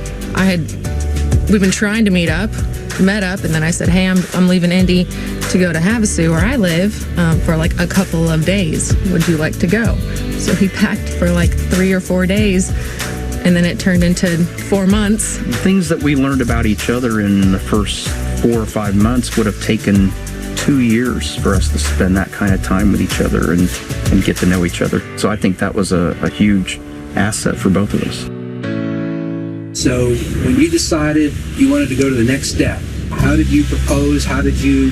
we've been trying to met up, and then I said, hey, I'm leaving Indy to go to Havasu, where I live, for like a couple of days. Would you like to go? So he packed for like 3 or 4 days, and then it turned into 4 months. Things that we learned about each other in the first 4 or 5 months would have taken 2 years for us to spend that kind of time with each other and get to know each other. So I think that was a huge asset for both of us. So when you decided you wanted to go to the next step, how did you propose? How did you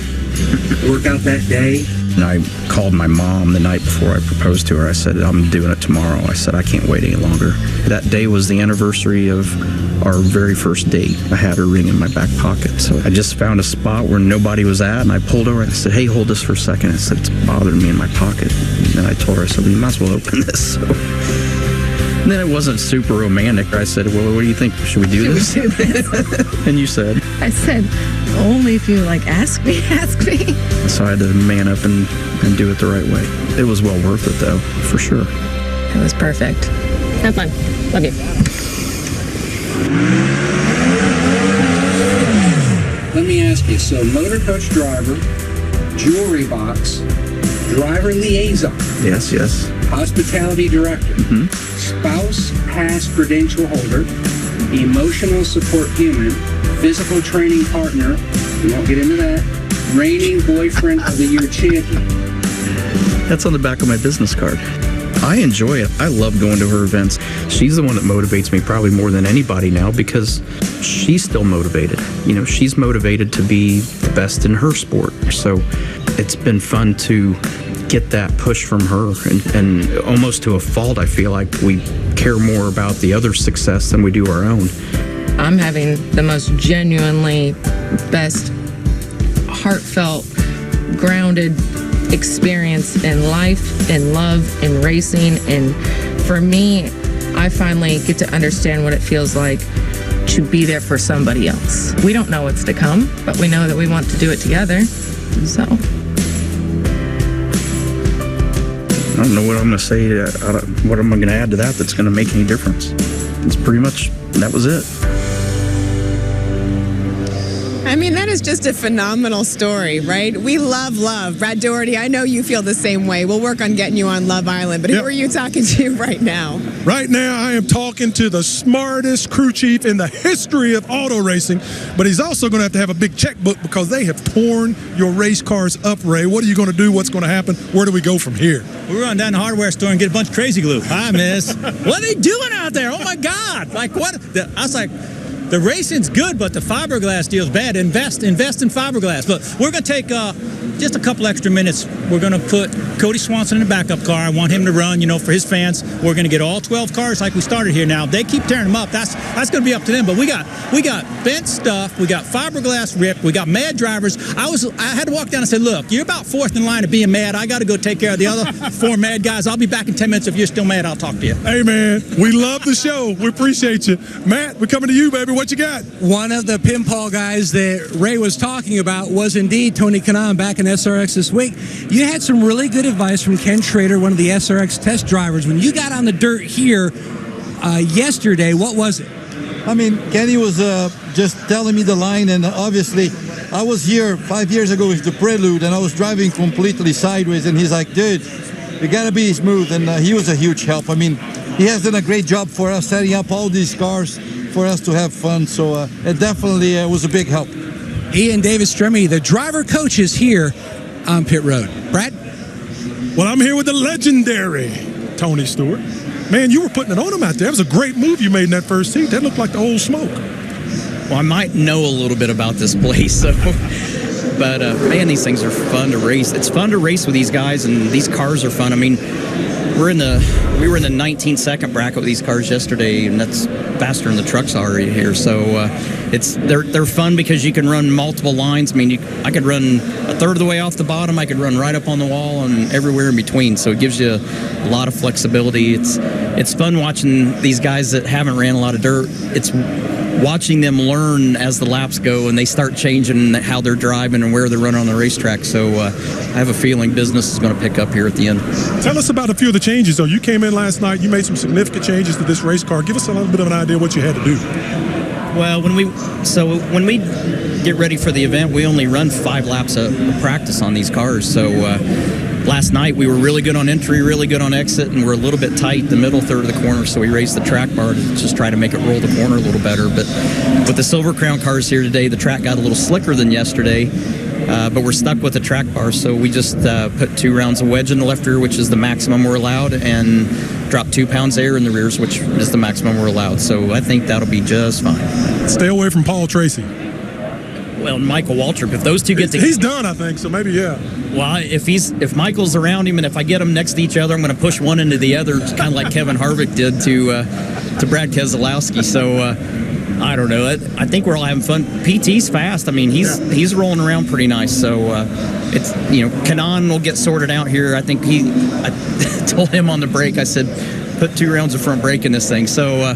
work out that day? And I called my mom the night before I proposed to her. I said, I'm doing it tomorrow. I said, I can't wait any longer. That day was the anniversary of our very first date. I had her ring in my back pocket. So I just found a spot where nobody was at, and I pulled over and I said, hey, hold this for a second. I said, it's bothering me in my pocket. And then I told her, I said, well, you might as well open this. So. And then it wasn't super romantic. I said, well, what do you think? Should we do this? And you said? I said, only if you ask me. So I had to man up and do it the right way. It was well worth it, though, for sure. It was perfect. Have fun. Love you. Let me ask you, so motor coach driver, jewelry box, driver liaison. Yes. Hospitality director, spouse pass credential holder, emotional support human, physical training partner, we won't get into that, reigning boyfriend of the year champion. That's on the back of my business card. I enjoy it. I love going to her events. She's the one that motivates me probably more than anybody now because she's still motivated. She's motivated to be the best in her sport. So it's been fun to get that push from her, and almost to a fault, I feel like we care more about the other success than we do our own. I'm having the most genuinely best, heartfelt, grounded experience in life, in love, in racing. And for me, I finally get to understand what it feels like to be there for somebody else. We don't know what's to come, but we know that we want to do it together. So I don't know what I'm going to say. What am I going to add to that that's going to make any difference? It's pretty much, that was it. I mean, that is just a phenomenal story, right? We love love. Brad Doherty, I know you feel the same way. We'll work on getting you on Love Island, but who are you talking to right now? Right now, I am talking to the smartest crew chief in the history of auto racing, but he's also going to have a big checkbook because they have torn your race cars up, Ray. What are you going to do? What's going to happen? Where do we go from here? We run down the hardware store and get a bunch of crazy glue. Hi, miss. What are they doing out there? Oh, my God. I was like, the racing's good, but the fiberglass deal's bad. Invest in fiberglass. Look, we're going to take just a couple extra minutes. We're going to put Cody Swanson in the backup car. I want him to run, for his fans. We're going to get all 12 cars like we started here now. They keep tearing them up. That's going to be up to them. But we got bent stuff. We got fiberglass ripped. We got mad drivers. I had to walk down and say, look, you're about fourth in line of being mad. I got to go take care of the other 4 mad guys. I'll be back in 10 minutes. If you're still mad, I'll talk to you. Hey, man, we love the show. We appreciate you. Matt, we're coming to you, baby. What you got? One of the pinball guys that Ray was talking about was indeed Tony Kanaan back in SRX this week. You had some really good advice from Ken Schrader, one of the SRX test drivers. When you got on the dirt here yesterday, what was it? I mean, Kenny was just telling me the line, and obviously I was here 5 years ago with the Prelude, and I was driving completely sideways, and he's like, dude, you gotta be smooth, and he was a huge help. I mean, he has done a great job for us setting up all these cars for us to have fun, so it definitely was a big help. Ian Davis Stremme, the driver coaches here on pit road. Brad? Well, I'm here with the legendary Tony Stewart. Man, you were putting it on him out there. That was a great move you made in that first heat. That looked like the old smoke. Well, I might know a little bit about this place, but man, these things are fun to race. It's fun to race with these guys, and these cars are fun. I mean, we were in the 19-second bracket with these cars yesterday, and that's faster than the trucks are here. So they're fun because you can run multiple lines. I mean, I could run a third of the way off the bottom. I could run right up on the wall and everywhere in between. So it gives you a lot of flexibility. It's fun watching these guys that haven't ran a lot of dirt. It's watching them learn as the laps go and they start changing how they're driving and where they're running on the racetrack. So I have a feeling business is going to pick up here at the end. Tell us about a few of the changes, though. You came in last night. You made some significant changes to this race car. Give us a little bit of an idea what you had to do. Well, when we get ready for the event, we only run 5 laps of practice on these cars. So last night we were really good on entry, really good on exit, and we're a little bit tight the middle third of the corner. So we raised the track bar to just try to make it roll the corner a little better. But with the Silver Crown cars here today, the track got a little slicker than yesterday. But we're stuck with the track bar, so we just put 2 rounds of wedge in the left rear, which is the maximum we're allowed, and drop 2 pounds air in the rears, which is the maximum we're allowed. So I think that'll be just fine. Stay away from Paul Tracy. Well, Michael Waltrip, if those two get together, he's done, I think. So maybe Well, if Michael's around him, and if I get them next to each other, I'm going to push one into the other, kind of like Kevin Harvick did to Brad Keselowski. So. I don't know. I think we're all having fun. PT's fast. I mean, he's rolling around pretty nice. So it's Kanan will get sorted out here. I think I told him on the break. I said, put 2 rounds of front brake in this thing. So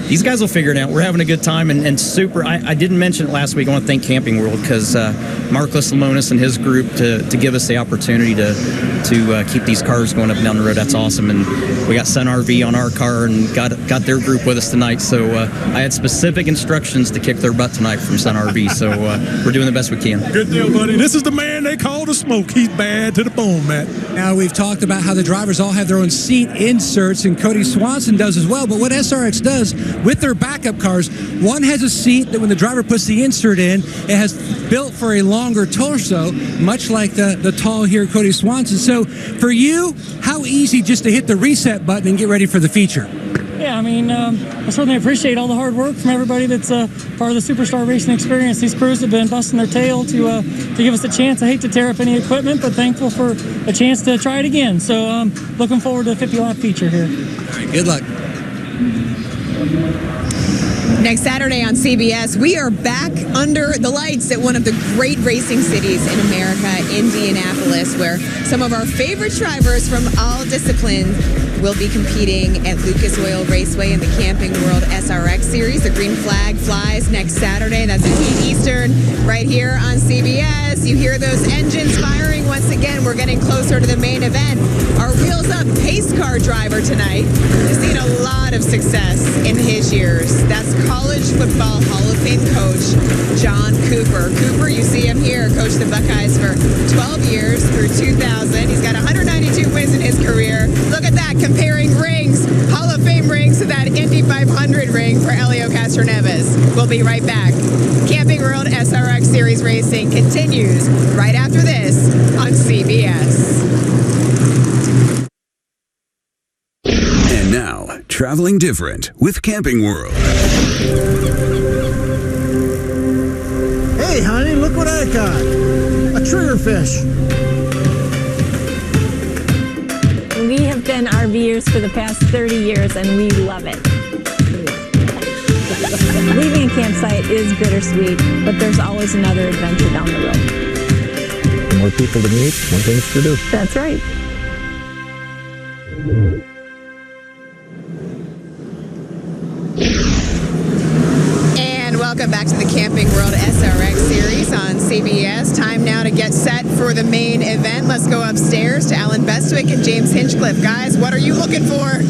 these guys will figure it out. We're having a good time and super. I didn't mention it last week. I want to thank Camping World because Marcus Lamonis and his group to give us the opportunity to keep these cars going up and down the road. That's awesome. And we got Sun RV on our car and got their group with us tonight. So I had specific instructions to kick their butt tonight from Sun RV. So we're doing the best we can. Good deal, buddy. This is the man they call the smoke. He's bad to the bone, Matt. Now, we've talked about how the drivers all have their own seat inserts, and Cody Swanson does as well. But what SRX does with their backup cars, one has a seat that when the driver puts the insert in, it has built for a longer torso, much like the tall here Cody Swanson. So for you, how easy just to hit the reset button and get ready for the feature? Yeah, I mean, I certainly appreciate all the hard work from everybody that's part of the Superstar Racing experience. These crews have been busting their tail to give us a chance. I hate to tear up any equipment, but thankful for a chance to try it again. So looking forward to a 50-lap feature here. All right, good luck. Next Saturday on CBS, we are back under the lights at one of the great racing cities in America, Indianapolis, where some of our favorite drivers from all disciplines will be competing at Lucas Oil Raceway in the Camping World SRX Series. The green flag flies next Saturday. That's at 8 Eastern right here on CBS. You hear those engines firing once again. We're getting closer to the main event. Our Wheels Up pace car driver tonight has seen a lot of success in his years. That's College Football Hall of Fame coach John Cooper. Cooper, you see him here, coached the Buckeyes for 12 years through 2000. He's got 192 wins in his career. Look at that, comparing rings, Hall of Fame rings to that Indy 500 ring for Helio Castroneves. We'll be right back. Camping World SRX Series Racing continues right after this on CBS. And now, traveling different with Camping World. Hey, honey, look what I got. A triggerfish. We have been RVers for the past 30 years, and we love it. Leaving a campsite is bittersweet, but there's always another adventure down the road. More people to meet, more things to do. That's right. And welcome back to the Camping World SRX Series on CBS. Time now to get set for the main event. Let's go upstairs to Alan Bestwick and James Hinchcliffe. Guys, what are you looking for?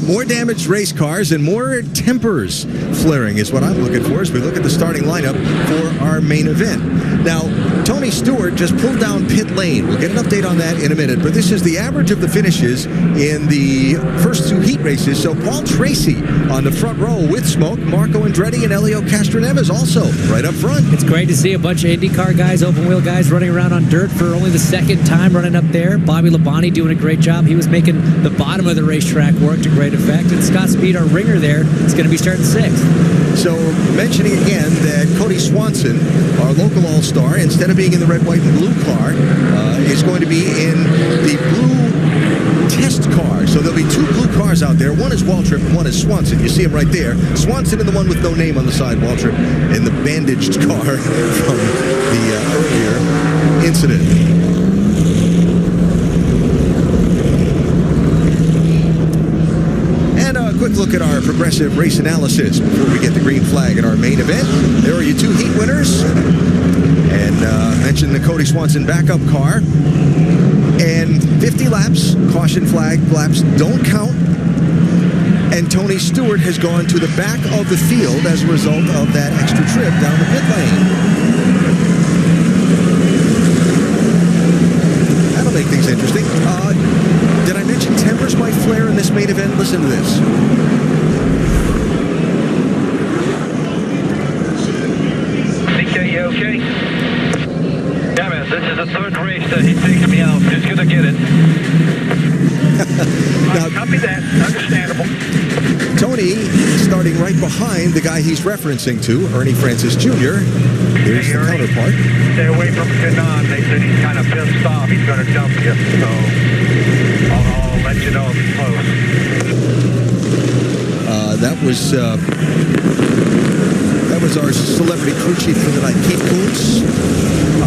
More damaged race cars and more tempers flaring is what I'm looking for as we look at the starting lineup for our main event. Now, Tony Stewart just pulled down pit lane. We'll get an update on that in a minute, but this is the average of the finishes in the first 2 heat races. So Paul Tracy on the front row with smoke, Marco Andretti and Helio Castroneves also right up front. It's great to see a bunch of IndyCar guys, open wheel guys running around on dirt for only the second time running up there. Bobby Labonte doing a great job. He was making the bottom of the racetrack work to great effect. And Scott Speed, our ringer there, is going to be starting 6th. So mentioning again that Cody Swanson, our local all-star, instead of being in the red, white, and blue car, is going to be in the blue test car. So there'll be 2 blue cars out there. One is Waltrip and one is Swanson. You see him right there. Swanson and the one with no name on the side, Waltrip, in the bandaged car from the earlier incident. Quick look at our progressive race analysis before we get the green flag in our main event. There are your 2 heat winners. And mentioned the Cody Swanson backup car. And 50 laps, caution flag laps don't count And Tony Stewart has gone to the back of the field as a result of that extra trip down the pit lane. That'll make things interesting. Did I mention tempers might flare in this main event? Listen to this. CK, you okay? Yeah, man, this is the third race that he takes me out. He's going to get it. Copy that. Understandable. Tony starting right behind the guy he's referencing to, Ernie Francis Jr. Here's the counterpart. Stay away from Kanan. They said he's kind of pissed off. He's going to dump you. So I'll let you know if he's close. That was our celebrity crew chief for the night, Keith Koontz.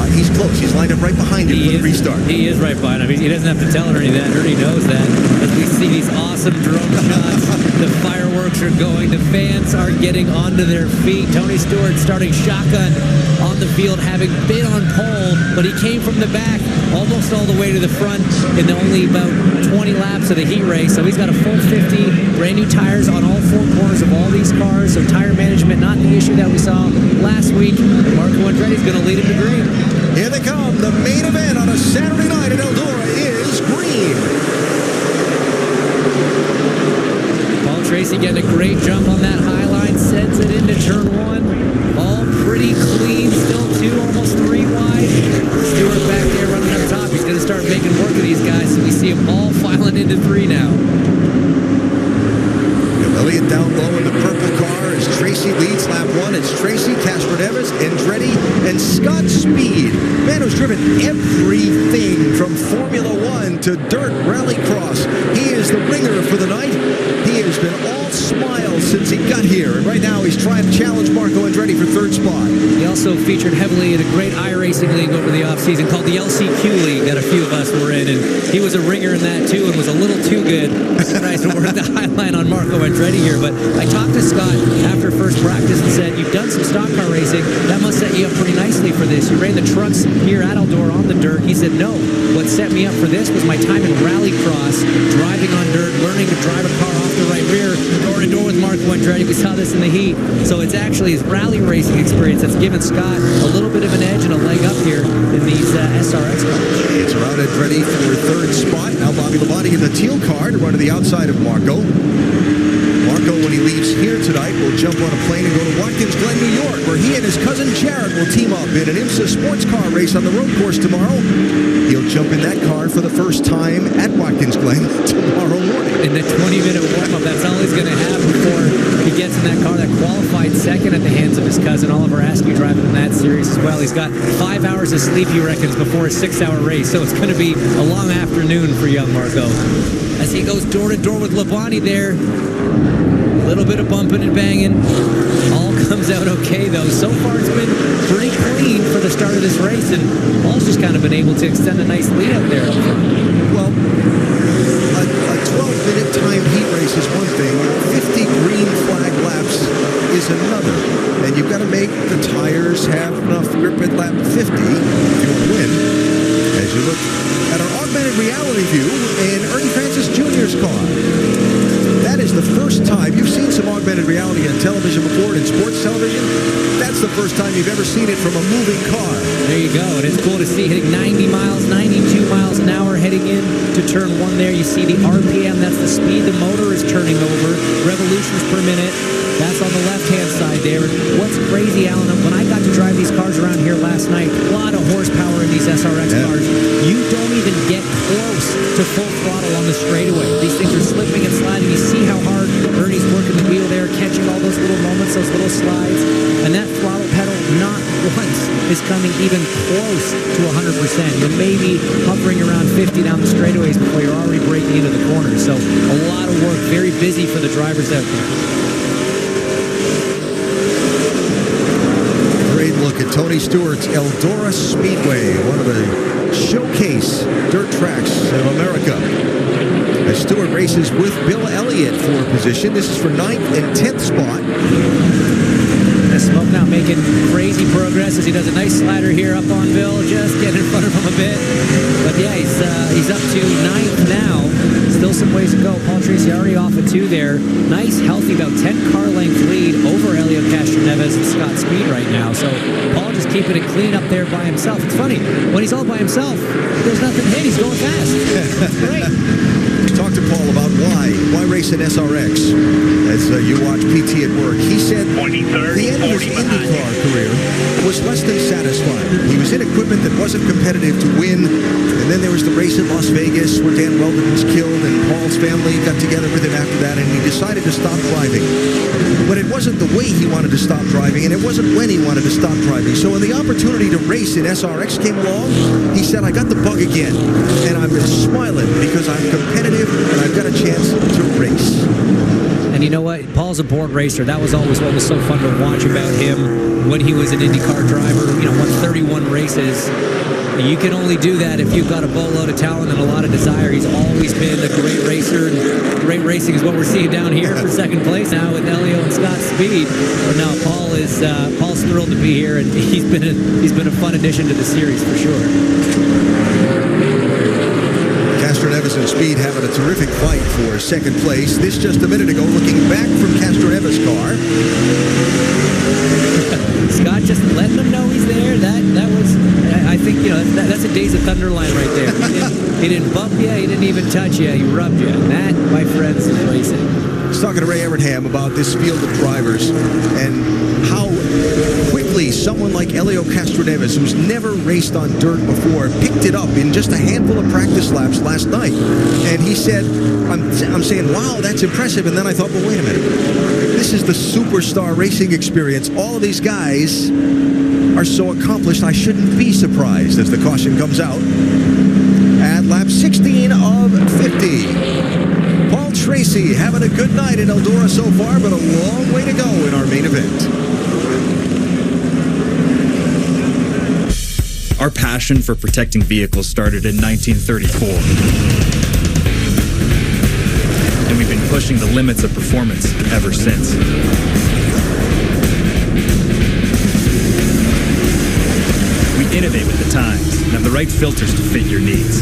He's close. He's lined up right behind him for the restart. He is right behind him. He doesn't have to tell Ernie that. Ernie knows that. As we see these awesome drone shots, the fireworks are going. The fans are getting onto their feet. Tony Stewart starting shotgun on the field, having been on pole, but he came from the back almost all the way to the front in only about 20 laps of the heat race. So he's got a full 50, brand new tires on all four corners of all these cars. So tire management, not the issue that we saw last week. Marco Andretti's going to lead him to green. Here they come. The main event on a Saturday night at Eldora is green. Paul Tracy getting a great jump on that high line, sends it into turn one. All pretty clean, still two, almost three wide. Stewart back there running up top. He's going to start making work of these guys, so we see them all filing into three now. Elliott down low in the purple car as Tracy leads lap one. It's Tracy, Casper Evans, Andretti, and Scott Speed. Man who's driven everything from Formula One to dirt rallycross. He is the ringer for the night. He has been all smiles since he got here. And right now he's trying to challenge Marco Andretti for third spot. He also featured heavily in a great iRacing league over the offseason called the LCQ League that a few of us were in. And he was a ringer in that too and was a little too good. Tries to work the high line on Marco Andretti here. But I talked to Scott after first practice and said, you've done some stock car racing. That must set you up pretty nicely for this. You ran the trucks here at Eldora on the dirt. He said, no. What set me up for this was my time in rallycross, driving on dirt, learning to drive a car off the right rear, door to door with Marco Andretti. We saw this in the heat. So it's actually his rally racing experience that's given Scott a little bit of an edge and a leg up here in these SRX cars. It's around Andretti for third spot. Now Bobby Labonte in the teal car to run to the outside of Marco. Marco, when he leaves here tonight, will jump on a plane and go to Watkins Glen, New York, where he and his cousin Jared will team up in an IMSA sports car race on the road course tomorrow. He'll jump in that car for the first time at Watkins Glen tomorrow morning. In the 20-minute warm-up, that's all he's going to have before he gets in that car that qualified second at the hands of his cousin Oliver Askew driving in that series as well. He's got 5 hours of sleep, he reckons, before a 6-hour race, so it's going to be a long afternoon for young Marco. As he goes door to door with Labonte there, a little bit of bumping and banging. All comes out okay, though. So far, it's been pretty clean for the start of this race, and Paul's just kind of been able to extend a nice lead up there. Well, a 12-minute time heat race is one thing. 50 green flag laps is another. And you've got to make the tires have enough grip at lap 50 if you want to win. As you look at our augmented reality view in Ernie Francis Jr.'s car. That is the first time you've seen some augmented reality on television before, in sports television. That's the first time you've ever seen it from a moving car. There you go, and it's cool to see hitting 90 miles, 92 miles an hour heading in to turn one there. You see the RPM, that's the speed the motor is turning over, revolutions per minute. That's on the left-hand side there. What's crazy, Alan, when I got to drive these cars around here last night, a lot of horsepower in these SRX cars. You don't even get close to full throttle on the straightaway. These things are slipping and sliding. You see how hard Ernie's working the wheel there, catching all those little moments, those little slides. And that throttle pedal, not once, is coming even close to 100%. You may be hovering around 50 down the straightaways before you're already breaking into the corners. So a lot of work, very busy for the drivers out there. Look at Tony Stewart's Eldora Speedway, one of the showcase dirt tracks of America. As Stewart races with Bill Elliott for position. This is for 9th and 10th spot. Smoke now making crazy progress as he does a nice slider here up on Bill, just getting in front of him a bit. But yeah, he's up to 9th now. Still some ways to go. Paul Tracy already off at 2 there. Nice, healthy, about 10 car length lead over Helio Castroneves and Scott Speed right now. So Paul just keeping it clean up there by himself. It's funny, when he's all by himself, there's nothing to hit. He's going fast. It's great. Talk to Paul about why race an SRX as you watch PT at work. He said the end of his IndyCar career was less than satisfying. He was in equipment that wasn't competitive to win, and then there was the race in Las Vegas where Dan Weldon was killed, and Paul's family got together with him after that, and he decided to stop driving. But it wasn't the way he wanted to stop driving, and it wasn't when he wanted to stop driving. So when the opportunity to race in SRX came along, he said, I got the bug again, and I've been smiling because I'm competitive and I've got a chance to race. And you know what? Paul's a born racer. That was always what was so fun to watch about him when he was an IndyCar driver. Won 31 races. You can only do that if you've got a boatload of talent and a lot of desire. He's always been a great racer, and great racing is what we're seeing down here for second place now with Helio and Scott Speed. But now Paul's thrilled to be here, and he's been a fun addition to the series for sure. Castroneves and Speed having a terrific fight for second place. This just a minute ago, looking back from Castroneves' car. Scott just letting them know he's there. That was, I think, that's a Days of Thunder line right there. He didn't bump you. He didn't even touch you. He rubbed you. And that, my friends, is racing. I was talking to Ray Evernham about this field of drivers and how quickly someone like Helio Castroneves, who's never raced on dirt before, picked it up in just a handful of practice laps last night. And he said, I'm saying, wow, that's impressive. And then I thought, well, wait a minute. This is the superstar racing experience. All of these guys are so accomplished, I shouldn't be surprised as the caution comes out at lap 16 of 50. Paul Tracy having a good night in Eldora so far, but a long way to go in our main event. Our passion for protecting vehicles started in 1934. And we've been pushing the limits of performance ever since. We innovate with the times and have the right filters to fit your needs.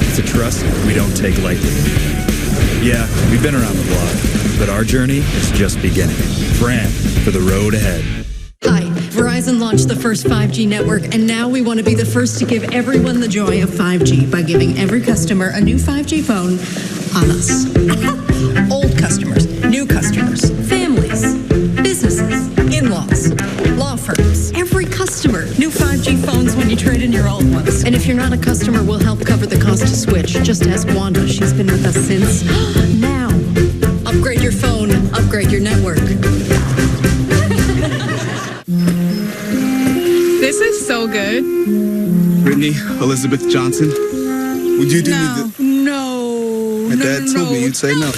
It's a trust we don't take lightly. Yeah, we've been around the block, but our journey is just beginning. Brand for the road ahead. Hi, Verizon launched the first 5G network, and now we want to be the first to give everyone the joy of 5G by giving every customer a new 5G phone on us. Old customers, new customers, families, businesses, in-laws, law firms, every customer. New 5G phones when you trade in your old ones. And if you're not a customer, we'll help cover the cost to switch. Just ask Wanda. She's been with us since now. Upgrade your phone, upgrade your network. This is so good. Brittany Elizabeth Johnson, would you do me the... No. My dad told me you'd say no.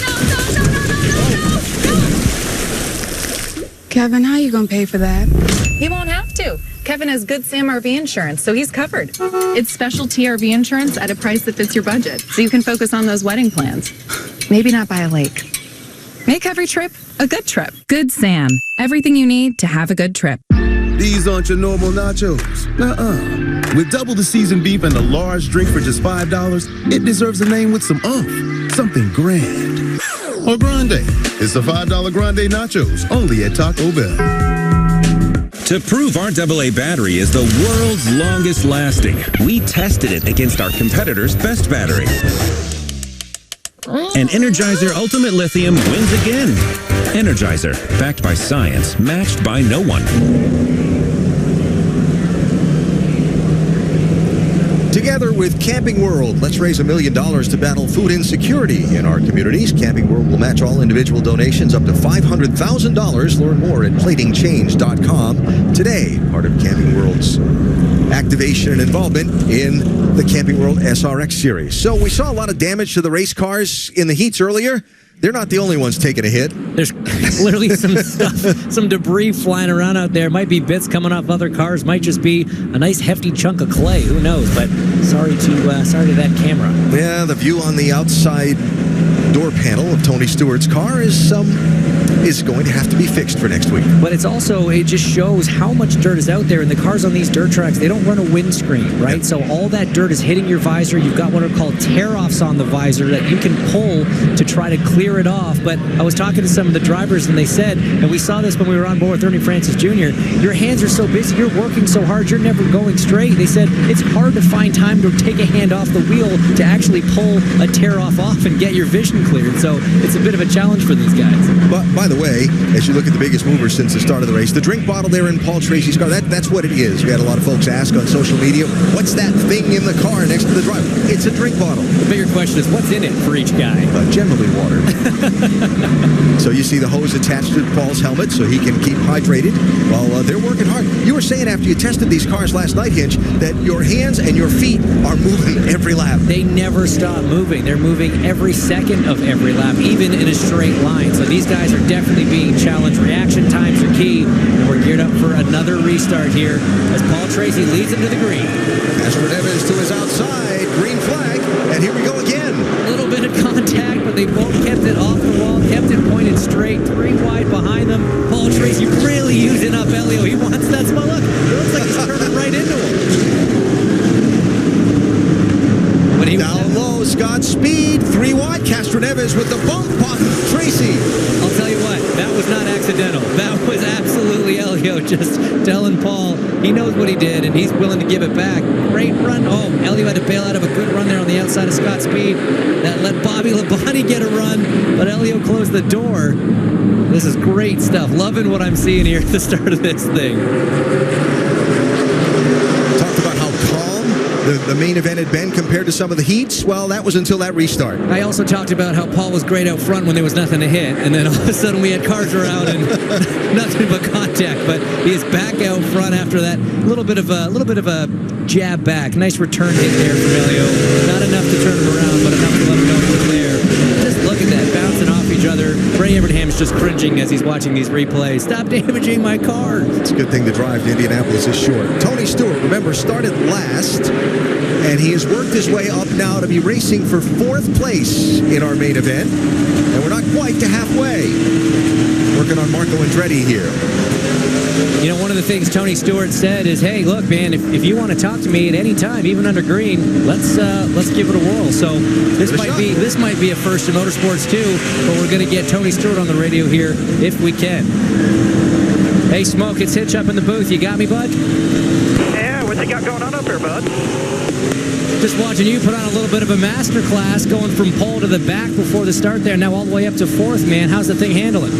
Kevin, how you gonna pay for that? He won't have to. Kevin has Good Sam RV insurance, so he's covered. It's specialty RV insurance at a price that fits your budget, so you can focus on those wedding plans. Maybe not by a lake. Make every trip a good trip. Good Sam. Everything you need to have a good trip. These aren't your normal nachos. Nuh-uh. With double the seasoned beef and a large drink for just $5, it deserves a name with some oomph. Something grand. Or grande. It's the $5 grande nachos, only at Taco Bell. To prove our AA battery is the world's longest lasting, we tested it against our competitor's best battery. And Energizer Ultimate Lithium wins again. Energizer, backed by science, matched by no one. Together with Camping World, let's raise $1 million to battle food insecurity in our communities. Camping World will match all individual donations up to $500,000. Learn more at platingchange.com. Today, part of Camping World's activation and involvement in the Camping World SRX series. So we saw a lot of damage to the race cars in the heats earlier. They're not the only ones taking a hit. There's literally some stuff, some debris flying around out there. Might be bits coming off other cars. Might just be a nice hefty chunk of clay. Who knows? But sorry to that camera. Yeah, the view on the outside door panel of Tony Stewart's car is is going to have to be fixed for next week. But it just shows how much dirt is out there, and the cars on these dirt tracks, they don't run a windscreen, right? Yep. So all that dirt is hitting your visor. You've got what are called tear-offs on the visor that you can pull to try to clear it off. But I was talking to some of the drivers, and they said, and we saw this when we were on board with Ernie Francis Jr., your hands are so busy, you're working so hard, you're never going straight. They said it's hard to find time to take a hand off the wheel to actually pull a tear-off off and get your vision cleared. So it's a bit of a challenge for these guys. But by the way, as you look at the biggest movers since the start of the race, the drink bottle there in Paul Tracy's car, that's what it is. We had a lot of folks ask on social media, what's that thing in the car next to the driver? It's a drink bottle. The bigger question is, what's in it for each guy? Generally water. So you see the hose attached to Paul's helmet so he can keep hydrated while they're working hard. You were saying after you tested these cars last night, Hinch, that your hands and your feet are moving every lap. They never stop moving. They're moving every second of every lap, even in a straight line. So these guys are definitely being challenged. Reaction times are key, and we're geared up for another restart here as Paul Tracy leads him to the green. Castro Neves to his outside, green flag, and here we go again. A little bit of contact, but they both kept it off the wall, kept it pointed straight, 3 wide behind them. Paul Tracy really using up Elio. He wants that spot. Look, it looks like he's turning right into him. Down low, Scott Speed, 3 wide. Castro Neves with the bump on Tracy. I'll tell you what, that was not accidental. That was absolutely Elio just telling Paul he knows what he did and he's willing to give it back. Great run. Oh, Elio had to bail out of a good run there on the outside of Scott Speed. That let Bobby Labonte get a run, but Elio closed the door. This is great stuff. Loving what I'm seeing here at the start of this thing. Talked about how calm the main event had been compared to some of the heats. Well, that was until that restart. I also talked about how Paul was great out front when there was nothing to hit, and then all of a sudden we had cars around and nothing but contact. But he is back out front after that little bit of a jab back. Nice return hit there from Elio. Not enough to turn him around, but enough to let him know he was there. Just look at that, bouncing off each other. Ray Abraham's just cringing as he's watching these replays. Stop damaging my car. It's a good thing the drive to Indianapolis is short. Tony Stewart, remember, started last, and he has worked his way up now to be racing for 4th place in our main event. And we're not quite to halfway. Working on Marco Andretti here. You know, one of the things Tony Stewart said is, hey, look, man, if you want to talk to me at any time, even under green, let's give it a whirl. So this might be a first in motorsports too, but we're going to get Tony Stewart on the radio here if we can. Hey, Smoke, it's Hitch up in the booth. You got me, bud? Yeah, what you got going on up here, bud? Just watching you put on a little bit of a master class, going from pole to the back before the start there, now all the way up to 4th, man. How's the thing handling?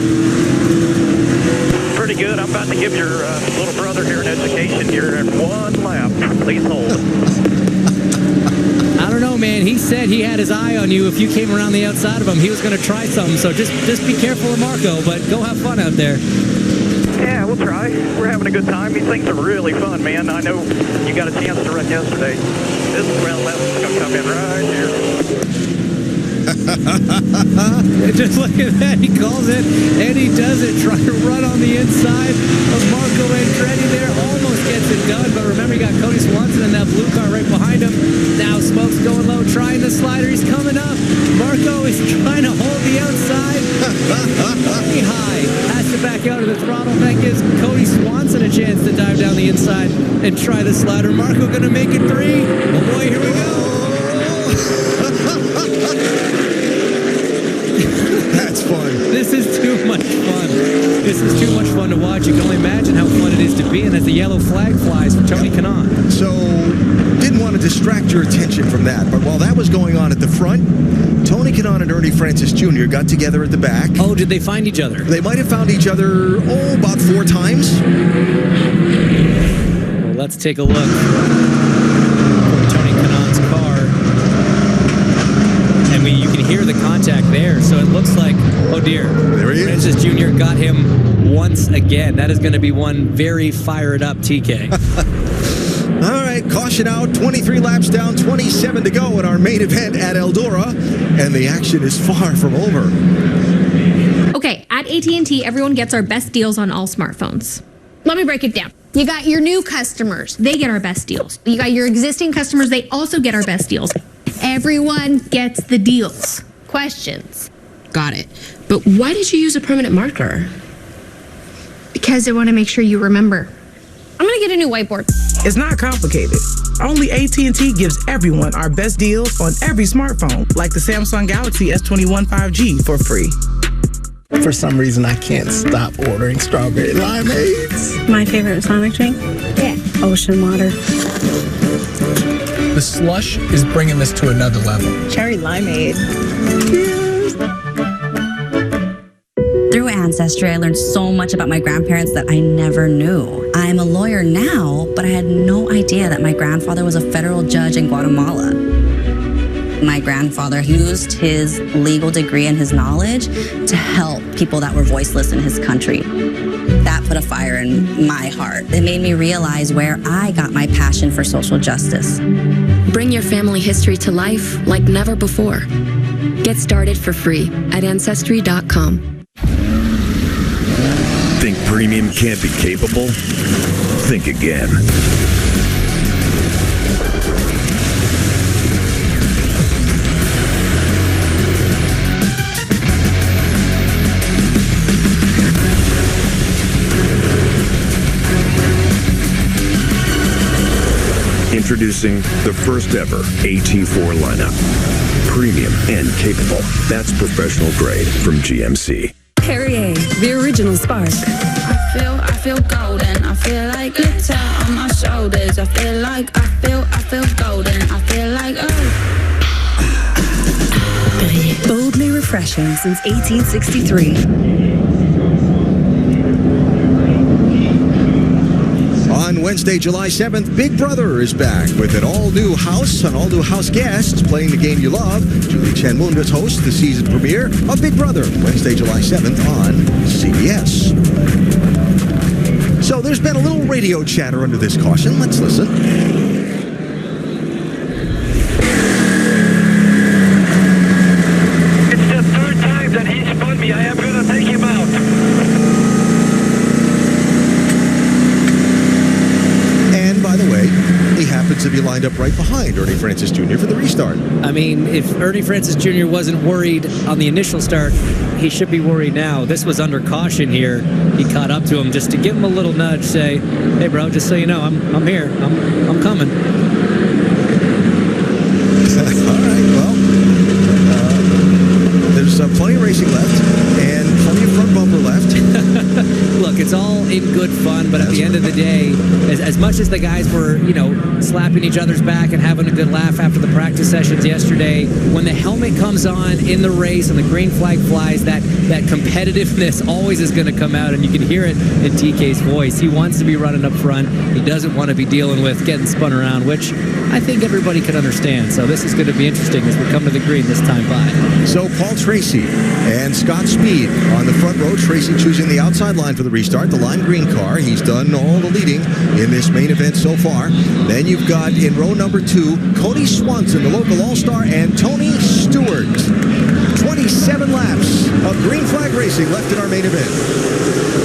Pretty good. I'm about to give your little brother here an education here in 1 lap. Please hold. I don't know, man. He said he had his eye on you. If you came around the outside of him, he was going to try something. So just be careful of Marco, but go have fun out there. Yeah, we'll try. We're having a good time. These things are really fun, man. I know you got a chance to run yesterday. This round left's going to come in right here. Just look at that. He calls it, and he does it. Trying to run on the inside of Marco Andretti there. Almost gets it done, but remember, you got Cody Swanson in that blue car right behind him. Now Smoke's going low, trying the slider. He's coming up. Marco is trying to hold the outside. Very high. Has to back out of the throttle. That gives Cody Swanson a chance to dive down the inside and try the slider. Marco going to make it 3. Oh boy, here we go. That's fun. This is too much fun. This is too much fun to watch. You can only imagine how fun it is to be in as the yellow flag flies for Tony Kanaan. So, didn't want to distract your attention from that, but while that was going on at the front, Tony Kanaan and Ernie Francis Jr. got together at the back. Oh, did they find each other? They might have found each other, about 4 times. Well, let's take a look. Tony Kanaan's car. And you can hear the contact there, so it looks like, oh dear, there he is. Francis Jr. got him once again. That is going to be one very fired up TK. All right, caution out, 23 laps down, 27 to go in our main event at Eldora, and the action is far from over. Okay, at AT&T, everyone gets our best deals on all smartphones. Let me break it down. You got your new customers. They get our best deals. You got your existing customers. They also get our best deals. Everyone gets the deals. Questions? Got it. But why did you use a permanent marker? Because I want to make sure you remember. I'm going to get a new whiteboard. It's not complicated. Only AT&T gives everyone our best deals on every smartphone, like the Samsung Galaxy S21 5G for free. For some reason, I can't stop ordering strawberry limeades. My favorite Sonic drink? Yeah. Ocean water. The slush is bringing this to another level. Cherry limeade. Through Ancestry, I learned so much about my grandparents that I never knew. I'm a lawyer now, but I had no idea that my grandfather was a federal judge in Guatemala. My grandfather used his legal degree and his knowledge to help people that were voiceless in his country. That put a fire in my heart. It made me realize where I got my passion for social justice. Bring your family history to life like never before. Get started for free at Ancestry.com. Think premium can't be capable? Think again. Introducing the first ever AT4 lineup. Premium and capable. That's professional grade from GMC. Perrier, the original spark. I feel golden. I feel like glitter on my shoulders. I feel golden. I feel like, Perrier, boldly refreshing since 1863. On Wednesday, July 7th, Big Brother is back with an all-new house and all-new house guests playing the game you love. Julie Chen Moonves hosts the season premiere of Big Brother, Wednesday, July 7th on CBS. So there's been a little radio chatter under this caution. Let's listen. It's the third time that he spun me. I am going to take him out. By the way, he happens to be lined up right behind Ernie Francis Jr. for the restart. I mean, if Ernie Francis Jr. wasn't worried on the initial start, he should be worried now. This was under caution here. He caught up to him just to give him a little nudge, say, hey, bro, just so you know, I'm here. I'm coming. All right, well, there's plenty of racing left and plenty of front bumper left. Look, it's all in good fun, but at the end of the day, as much as the guys were, slapping each other's back and having a good laugh after the practice sessions yesterday, when the helmet comes on in the race and the green flag flies, that competitiveness always is going to come out, and you can hear it in TK's voice. He wants to be running up front. He doesn't want to be dealing with getting spun around, which I think everybody can understand. So this is going to be interesting as we come to the green this time by. So Paul Tracy and Scott Speed on the front row. Tracy choosing the outside line for the restart, the lime green car. He's done all the leading in this main event so far. Then you've got in row number 2, Cody Swanson, the local all-star, and Tony Stewart. 27 laps of green flag racing left in our main event.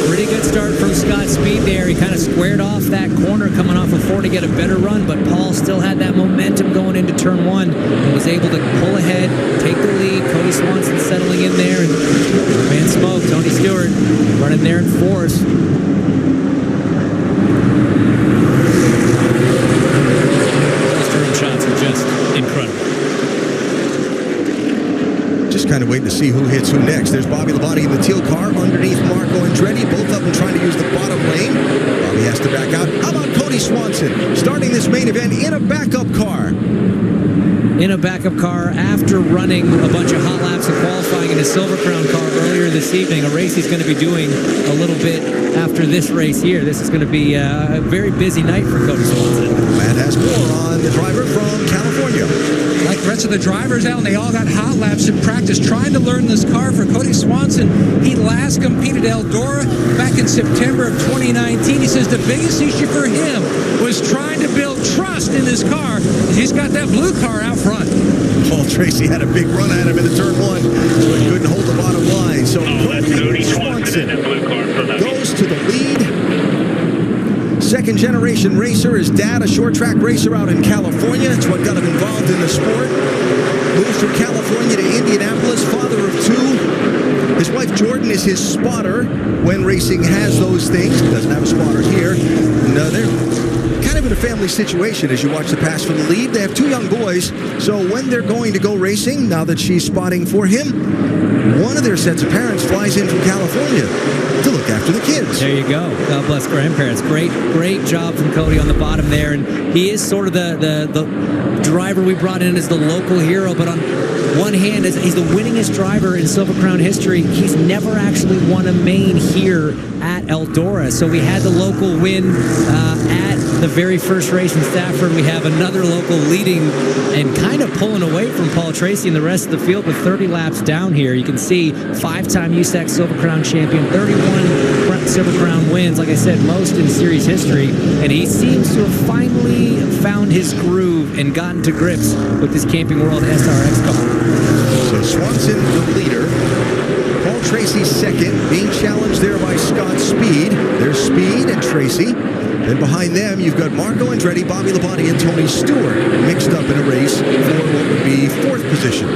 Pretty good start from Scott Speed there. He kind of squared off that corner coming off of 4 to get a better run, but Paul still had that momentum going into turn 1 and was able to pull ahead, take the lead. Cody Swanson settling in there, and man smoke, Tony Stewart running there in 4th. Those turn shots are just incredible. Just kind of waiting to see who hits who next. There's Bobby Labonte in the teal car underneath Marco Andretti. Both of them trying to use the bottom lane. Bobby has to back out. How about Cody Swanson starting this main event in a backup car? In a backup car after running a bunch of hot laps and qualifying in his Silver Crown car earlier this evening, a race he's going to be doing a little bit after this race here. This is going to be a very busy night for Cody Swanson. Matt has more on the driver from California. Like the rest of the drivers, Alan, they all got hot laps in practice trying to learn this car. For Cody Swanson, he last competed at Eldora back in September of 2019. He says the biggest issue for him was trying to build trust in this car. He's got that blue car out front. Paul Tracy had a big run at him into turn 1, but couldn't hold the bottom line. So Cody Swanson goes to the lead. Second-generation racer. His dad, a short-track racer out in California. It's what got him involved in the sport. Moves from California to Indianapolis, father of 2. His wife Jordan is his spotter when racing has those things. He doesn't have a spotter here. No, they're kind of in a family situation as you watch the pass for the lead. They have 2 young boys, so when they're going to go racing, now that she's spotting for him, one of their sets of parents flies in from California to look after the kids. There you go. God bless grandparents. Great job from Cody on the bottom there. And he is sort of the driver we brought in as the local hero, but on one hand, he's the winningest driver in Silver Crown history. He's never actually won a main here at Eldora. So we had the local win at the very first race in Stafford. We have another local leading and kind of pulling away from Paul Tracy and the rest of the field with 30 laps down here. You can see 5-time USAC Silver Crown champion, 31 Silver Crown wins, like I said, most in series history. And he seems to have finally found his groove and gotten to grips with this Camping World SRX car. So Swanson, the leader. Paul Tracy second, being challenged there by Scott Speed. There's Speed and Tracy. Then behind them, you've got Marco Andretti, Bobby Labonte, and Tony Stewart mixed up in a race for what would be 4th position.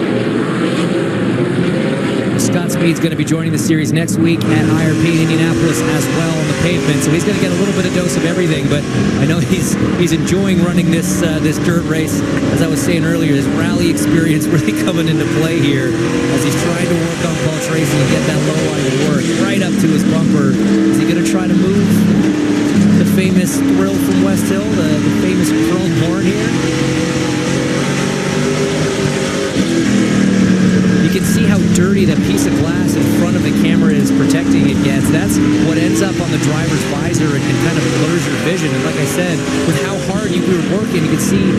Scott Speed's going to be joining the series next week at IRP in Indianapolis as well on the pavement, so he's going to get a little bit of dose of everything, but I know he's enjoying running this dirt race. As I was saying earlier, his rally experience really coming into play here as he's trying to work on Paul Tracy and get that low line to work right up to his bumper. Is he going to try to move the famous thrill from West Hill, the famous chrome horn here? You can see how dirty that piece of glass in front of the camera is protecting it against. That's what ends up on the driver's visor and kind of blurs your vision. And like I said, with how hard you were working, you can see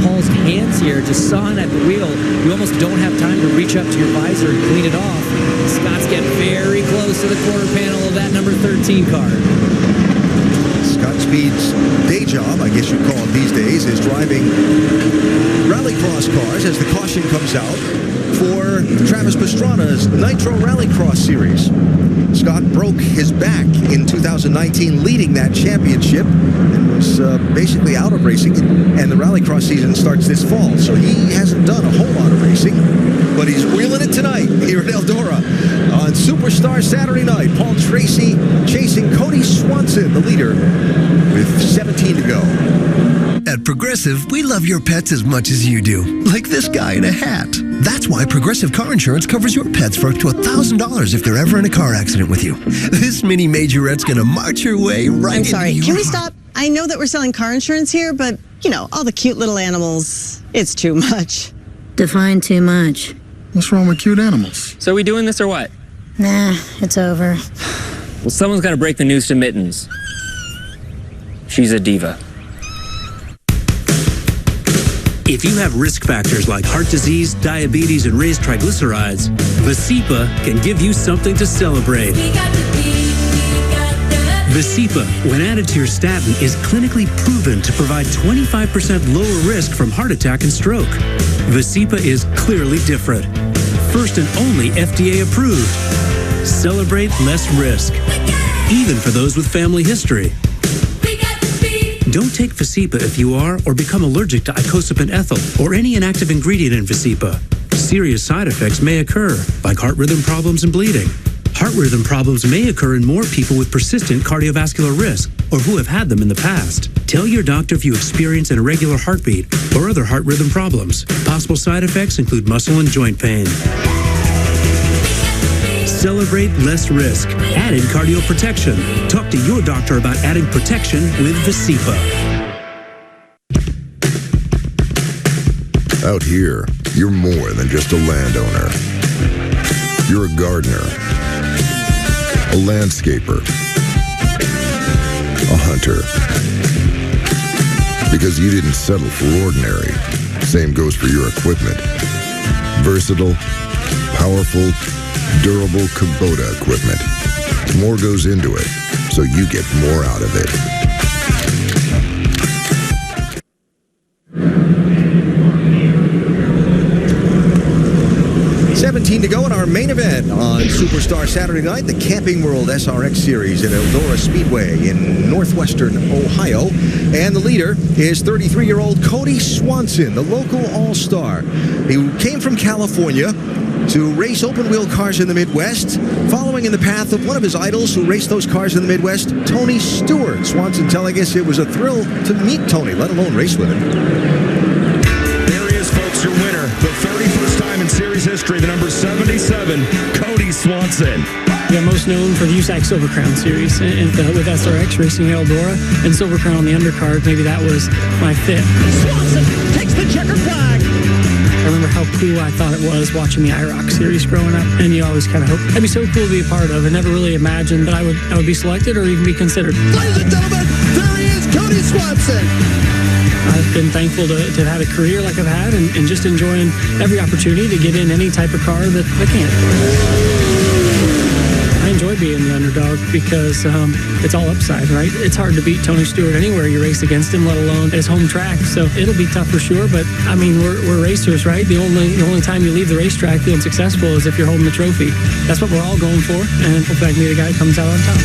Paul's hands here just sawing at the wheel. You almost don't have time to reach up to your visor and clean it off. Scott's getting very close to the quarter panel of that number 13 car. Scott Speed's day job, I guess you'd call it these days, is driving rallycross cars as the caution comes out for Travis Pastrana's Nitro Rallycross Series. Scott broke his back in 2019 leading that championship and was basically out of racing, and the rallycross season starts this fall, so he hasn't done a whole lot of racing, but he's wheeling it tonight here at Eldora on Superstar Saturday night. Paul Tracy chasing Cody Swanson, the leader, with 17 to go. At Progressive, we love your pets as much as you do. Like this guy in a hat. That's why Progressive Car Insurance covers your pets for up to $1,000 if they're ever in a car accident with you. This mini majorette's gonna march her way right I'm sorry, into can your we stop? I know that we're selling car insurance here, but, you know, all the cute little animals, it's too much. Define too much. What's wrong with cute animals? So we doing this or what? Nah, it's over. Well, someone's got to break the news to Mittens. She's a diva. If you have risk factors like heart disease, diabetes, and raised triglycerides, Vasipa can give you something to celebrate. Vasipa, when added to your statin, is clinically proven to provide 25% lower risk from heart attack and stroke. Vasipa is clearly different. First and only FDA approved. Celebrate less risk, even for those with family history. Don't take Vasipa if you are or become allergic to icosapent ethyl or any inactive ingredient in Vasipa. Serious side effects may occur, like heart rhythm problems and bleeding. Heart rhythm problems may occur in more people with persistent cardiovascular risk or who have had them in the past. Tell your doctor if you experience an irregular heartbeat or other heart rhythm problems. Possible side effects include muscle and joint pain. Celebrate less risk. Add in cardio protection. Talk to your doctor about adding protection with Vasipa. Out here, you're more than just a landowner. You're a gardener, a landscaper, a hunter. Because you didn't settle for ordinary. Same goes for your equipment. Versatile, powerful, durable Kubota equipment. More goes into it, so you get more out of it. 2:18 to go in our main event on Superstar Saturday night, the Camping World SRX Series at Eldora Speedway in northwestern Ohio. And the leader is 33-year-old Cody Swanson, the local all-star. He came from California to race open-wheel cars in the Midwest, following in the path of one of his idols who raced those cars in the Midwest, Tony Stewart. Swanson telling us it was a thrill to meet Tony, let alone race with him. There he is, folks, your winner. The 31st time in series history, the number 77, Cody Swanson. Yeah, most known for the USAC Silver Crown Series and with SRX racing at Eldora and Silver Crown on the undercard. Maybe that was my fit. Swanson takes the checker flag. I remember how cool I thought it was watching the IROC series growing up, and you always kind of hope that'd be so cool to be a part of. I never really imagined that I would be selected or even be considered. Ladies and gentlemen, there he is, Cody Swanson. I've been thankful to have had a career like I've had and just enjoying every opportunity to get in any type of car that I can. I enjoy being the underdog because it's all upside, right? It's hard to beat Tony Stewart anywhere you race against him, let alone his home track. So it'll be tough for sure, but I mean, we're racers, right? The only time you leave the racetrack feeling successful is if you're holding the trophy. That's what we're all going for, and hopefully I can be the guy who comes out on top.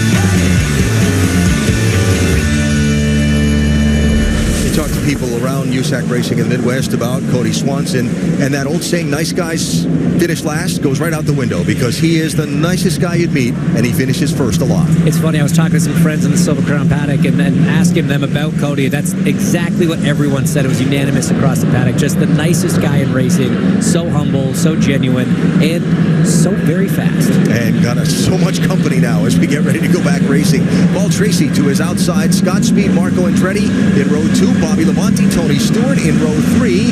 Talk to people around USAC racing in the Midwest about Cody Swanson, and that old saying, nice guys finish last, goes right out the window because he is the nicest guy you'd meet, and he finishes first a lot. It's funny, I was talking to some friends in the Silver Crown paddock and asking them about Cody. That's exactly what everyone said. It was unanimous across the paddock. Just the nicest guy in racing, so humble, so genuine, and so very fast. And got us so much company now as we get ready to go back racing. Paul Tracy to his outside, Scott Speed, Marco Andretti in row 2, Bobby Labonte, Tony Stewart in row 3,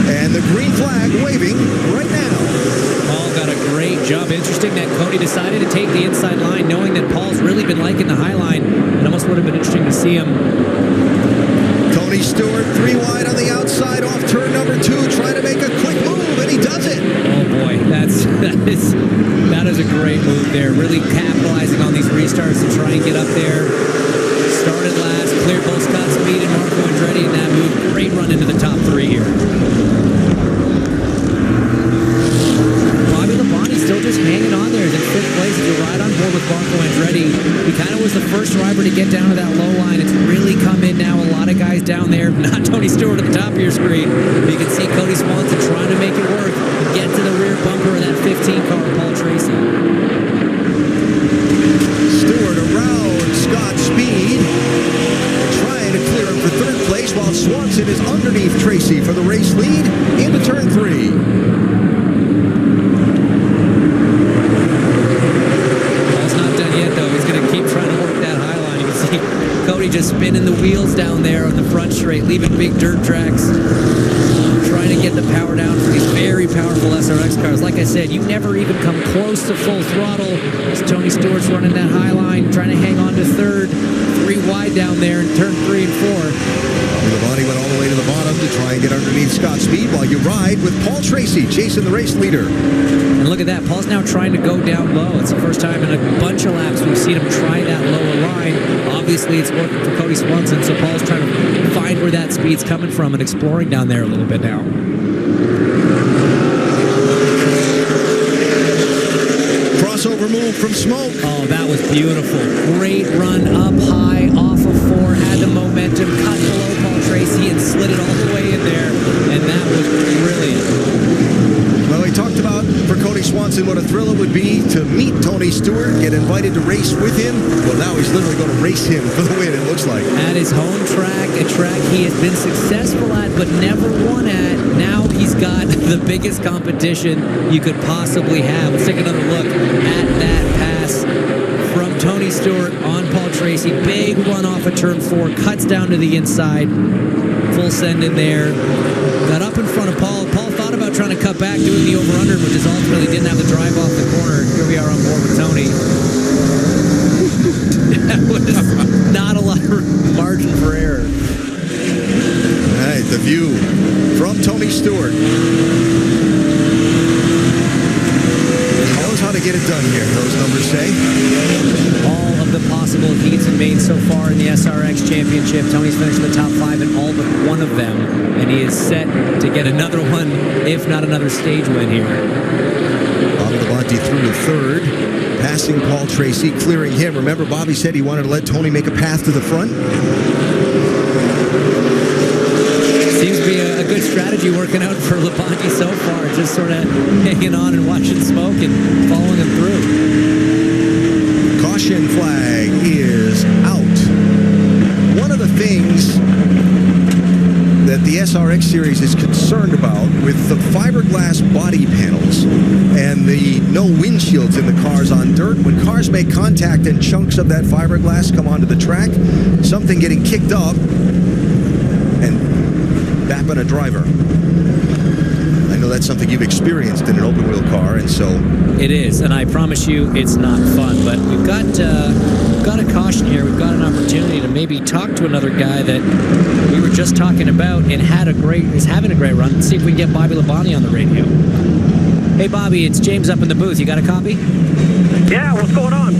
and the green flag waving right now. Paul got a great job. Interesting that Cody decided to take the inside line, knowing that Paul's really been liking the high line. It almost would have been interesting to see him. Tony Stewart 3 wide on the outside off turn number 2, trying to make a quick move, and he does it. Oh boy, that is a great move there. Really capitalizing on these restarts to try and get up there. Started last, cleared both Scott Speed and Marco Andretti in that move. Great run into the top 3 here. Bobby Labonte still just hanging on there. He's in 5th place. If you ride on board with Marco Andretti, he kind of was the first driver to get down to that low line. It's really come in now. A lot of guys down there. Not Tony Stewart at the top of your screen. But you can see Cody Swanson trying to make it work and get to the rear bumper of that 15 car, Paul Tracy. Stewart around Scott Speed, trying to clear him for 3rd place, while Swanson is underneath Tracy for the race lead into turn 3. Paul's not done yet, though. He's going to keep trying to work that high line. You can see Cody just spinning the wheels down there on the front straight, leaving big dirt tracks, trying to get the power down for these very powerful SRX cars. Like I said, you never even come close to full throttle as Tony Stewart's running that high line, trying to hang on to 3rd. 3 wide down there in turn 3 and 4. Labonte went all the way to the bottom to try and get underneath Scott Speed while you ride with Paul Tracy chasing the race leader. And look at that. Paul's now trying to go down low. It's the first time in a bunch of laps we've seen him try that lower line. Obviously, it's working for Cody Swanson, so Paul's trying to find where that speed's coming from and exploring down there a little bit now. Crossover move from Smoke. Oh, that was beautiful. Great run up high, off of 4, had the momentum, cut below Paul Tracy and slid it all the way in there, and that was brilliant. Well, we talked about, for Cody Swanson, what a thrill it would be to meet Tony Stewart, get invited to race with him. Well, now he's literally going to race him for the win, it looks like. At his home track, a track he has been successful at but never won at. Now he's got the biggest competition you could possibly have. Let's take another look at that pass from Tony Stewart on Paul Tracy. Big run off of turn 4, cuts down to the inside. Full send in there. Got up in front of Paul. Paul thought about trying to cut back, doing the over-under, but just ultimately didn't have the drive off the corner. Here we are on board with Tony. That was not a lot of margin for error. All right, the view from Tony Stewart. He knows how to to get it done here, those numbers say. All of the possible heats and mains so far in the SRX Championship. Tony's finished in the top 5 in all but one of them, and he is set to get another one, if not another stage win here. Bobby Labonte through to third, passing Paul Tracy, clearing him. Remember, Bobby said he wanted to let Tony make a path to the front? Seems to be a good strategy working out for Labonte so far, just sort of hanging on and watching smoke and following him through. Caution flag is out. One of the things that the SRX series is concerned about with the fiberglass body panels and the no windshields in the cars on dirt, when cars make contact and chunks of that fiberglass come onto the track, something getting kicked up and bapping a driver. I know that's something you've experienced in an open wheel car, and so it is, and I promise you it's not fun. But we've got a caution here. We've got an opportunity to maybe talk to another guy that we were just talking about and is having a great run. Let's see if we can get Bobby Labonte on the radio. Hey Bobby, it's James up in the booth. You got a copy? Yeah, what's going on?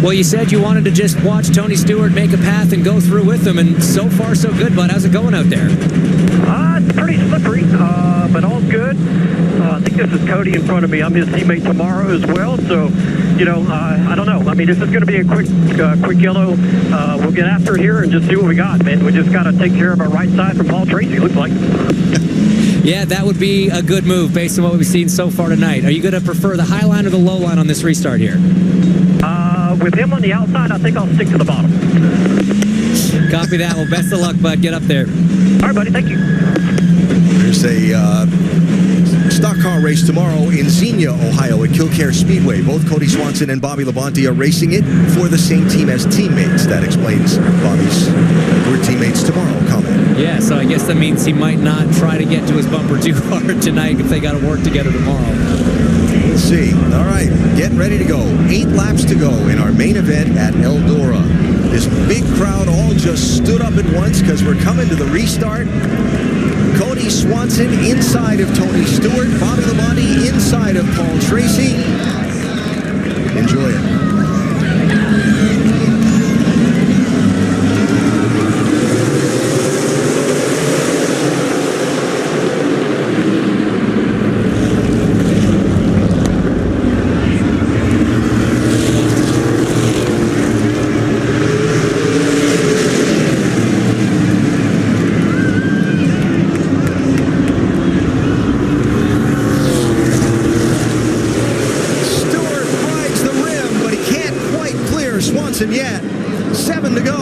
Well, you said you wanted to just watch Tony Stewart make a path and go through with him, and so far so good, bud. How's it going out there? It's pretty slippery, but all's good. I think this is Cody in front of me. I'm his teammate tomorrow as well, so, I don't know. I mean, this is going to be a quick yellow. We'll get after it here and just see what we got, man. We just got to take care of our right side from Paul Tracy, looks like. Yeah, that would be a good move based on what we've seen so far tonight. Are you going to prefer the high line or the low line on this restart here? With him on the outside, I think I'll stick to the bottom. Copy that. Well, best of luck, bud. Get up there. All right, buddy. Thank you. There's a stock car race tomorrow in Xenia, Ohio at Kilcare Speedway. Both Cody Swanson and Bobby Labonte are racing it for the same team as teammates. That explains Bobby's "we're teammates tomorrow" comment. Yeah, so I guess that means he might not try to get to his bumper too hard tonight if they got to work together tomorrow. Let's see. All right, getting ready to go. 8 laps to go in our main event at Eldora. This big crowd all just stood up at once because we're coming to the restart. Cody Swanson inside of Tony Stewart. Bobby Labonte inside of Paul Tracy. Enjoy it. Yet. 7 to go.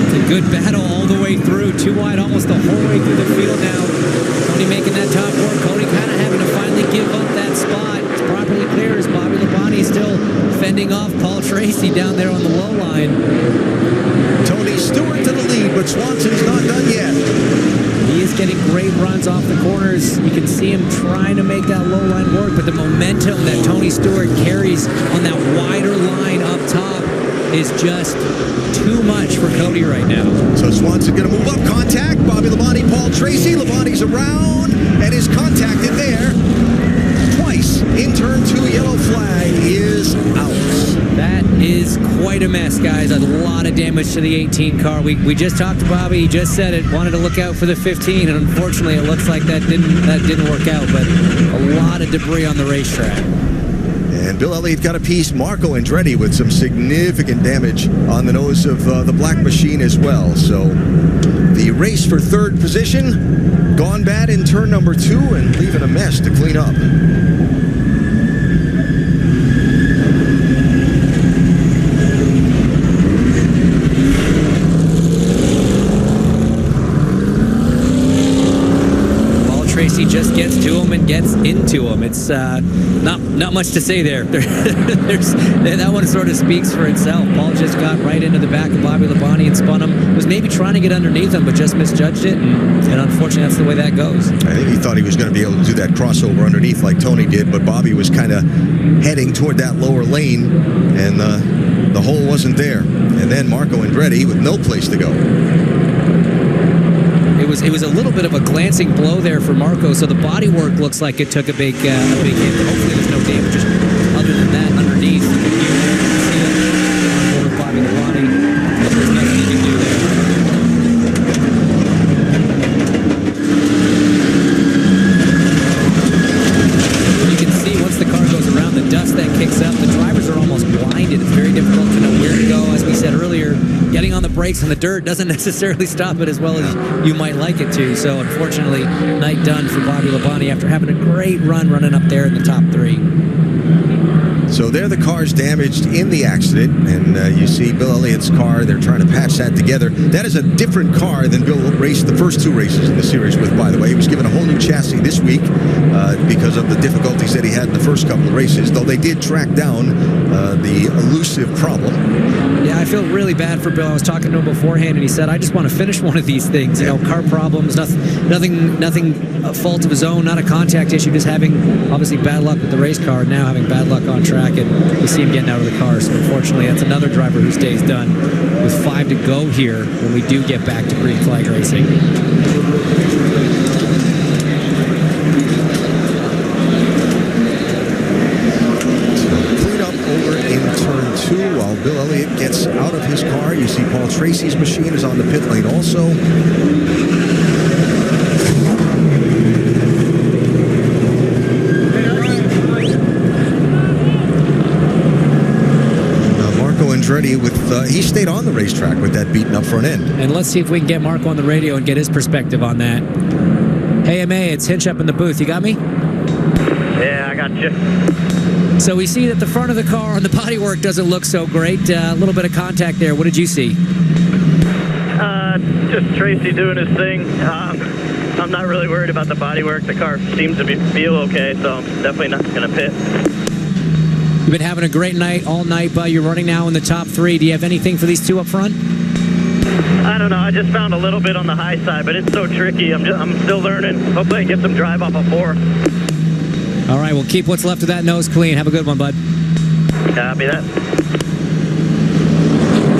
It's a good battle all the way through. 2 wide almost the whole way through the field now. Cody making that top work. Cody kind of having to finally give up that spot. It's properly clear as Bobby Labonte is still fending off Paul Tracy down there on the low line. Tony Stewart to the lead, but Swanson's not done yet. He is getting great runs off the corners. You can see him trying to make that low line work, but the momentum that Tony Stewart carries on that wider line up top is just too much for Cody right now. So Swanson going to move up. Contact. Bobby Labonte, Paul Tracy. Labonte's around and is contacted there twice. In turn 2, yellow flag is out. That is quite a mess, guys. A lot of damage to the 18 car. We just talked to Bobby. He just said it. Wanted to look out for the 15, and unfortunately, it looks like that didn't work out. But a lot of debris on the racetrack. And Bill Elliott got a piece. Marco Andretti with some significant damage on the nose of the black machine as well. So the race for third position gone bad in turn number 2 and leaving a mess to clean up. Tracy just gets to him and gets into him. It's not much to say there. That one sort of speaks for itself. Paul just got right into the back of Bobby Labonte and spun him. Was maybe trying to get underneath him, but just misjudged it. And unfortunately, that's the way that goes. I think he thought he was going to be able to do that crossover underneath like Tony did, but Bobby was kind of heading toward that lower lane, and the hole wasn't there. And then Marco Andretti with no place to go. It was a little bit of a glancing blow there for Marco, so the bodywork looks like it took a big hit. But hopefully there's no damage other than that underneath. You see that over Bobby Labonte. There's nothing you can do there. You can see once the car goes around, the dust that kicks up, the drivers are almost blinded. It's very difficult to know where to go. As we said earlier, getting on the brakes in the dirt doesn't necessarily stop it as well as you might like it to. So unfortunately, night done for Bobby Labonte after having a great run running up there in the top three. So there the cars damaged in the accident, and you see Bill Elliott's car. They're trying to patch that together. That is a different car than Bill raced the first two races in the series with, by the way. He was given a whole new chassis this week because of the difficulties that he had in the first couple of races, though they did track down the elusive problem. Yeah, I feel really bad for Bill. I was talking to him beforehand, and he said, I just want to finish one of these things. You know, car problems, nothing fault of his own, not a contact issue, just having, obviously, bad luck with the race car, and now having bad luck on track, and you see him getting out of the car. So, unfortunately, that's another driver whose day's done with 5 to go here when we do get back to green flag racing. While Bill Elliott gets out of his car, you see Paul Tracy's machine is on the pit lane also. Marco Andretti he stayed on the racetrack with that beaten up front end. And let's see if we can get Marco on the radio and get his perspective on that. Hey, MA, it's Hinch up in the booth. You got me? Yeah, I got you. So we see that the front of the car and the bodywork doesn't look so great. A little bit of contact there. What did you see? Just Tracy doing his thing. I'm not really worried about the bodywork. The car seems to feel okay, so I'm definitely not going to pit. You've been having a great night all night, but you're running now in the top 3. Do you have anything for these two up front? I don't know. I just found a little bit on the high side, but it's so tricky. I'm still learning. Hopefully I can get some drive off of 4. All right, well, keep what's left of that nose clean. Have a good one, bud. Copy that.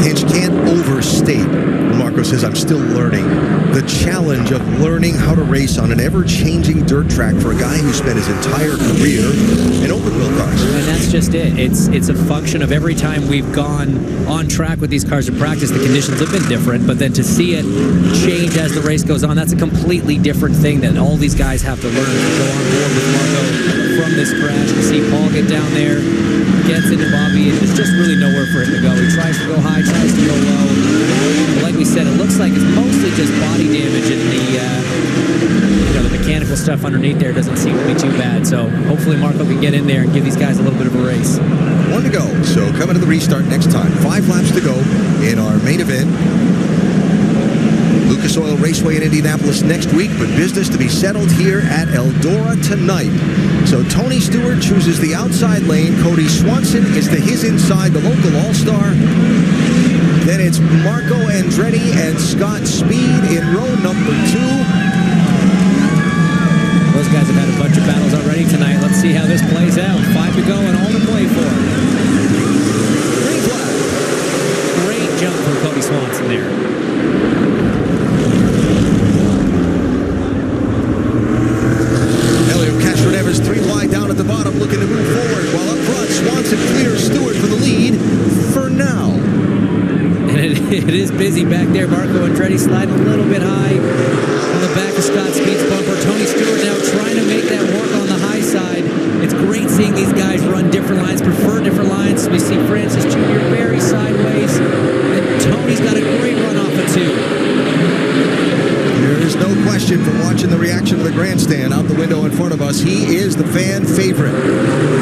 Hinch can't overstate when Marco says, I'm still learning. The challenge of learning how to race on an ever-changing dirt track for a guy who spent his entire career in open-wheel cars. And that's just it. It's a function of every time we've gone on track with these cars to practice, the conditions have been different, but then to see it change as the race goes on, that's a completely different thing that all these guys have to learn to go on board with Marco from this crash. You see Paul get down there, gets into Bobby, and there's just really nowhere for him to go. He tries to go high, tries to go low. But like we said, it looks like it's mostly just body damage, and the mechanical stuff underneath there doesn't seem to be too bad. So hopefully Marco can get in there and give these guys a little bit of a race. 1 to go. So coming to the restart next time. 5 laps to go in our main event. Lucas Oil Raceway in Indianapolis next week, but business to be settled here at Eldora tonight. So Tony Stewart chooses the outside lane. Cody Swanson is to his inside, the local all-star. Then it's Marco Andretti and Scott Speed in row number 2. Those guys have had a bunch of battles already tonight. Let's see how this plays out. 5 to go and all to play for. Green flag. Great jump from Cody Swanson there. Evers 3 wide down at the bottom, looking to move forward, while up front, Swanson clears Stewart for the lead for now. And it is busy back there. Marco Andretti sliding a little bit high on the back of Scott Speed's bumper. Tony Stewart now trying to make that work on the high side. It's great seeing these guys run different lines, prefer different lines. We see Francis Jr. very sideways, and Tony's got a great run off of 2. There is no question from watching the reaction of the grandstand out the window in front of us. He is the fan favorite.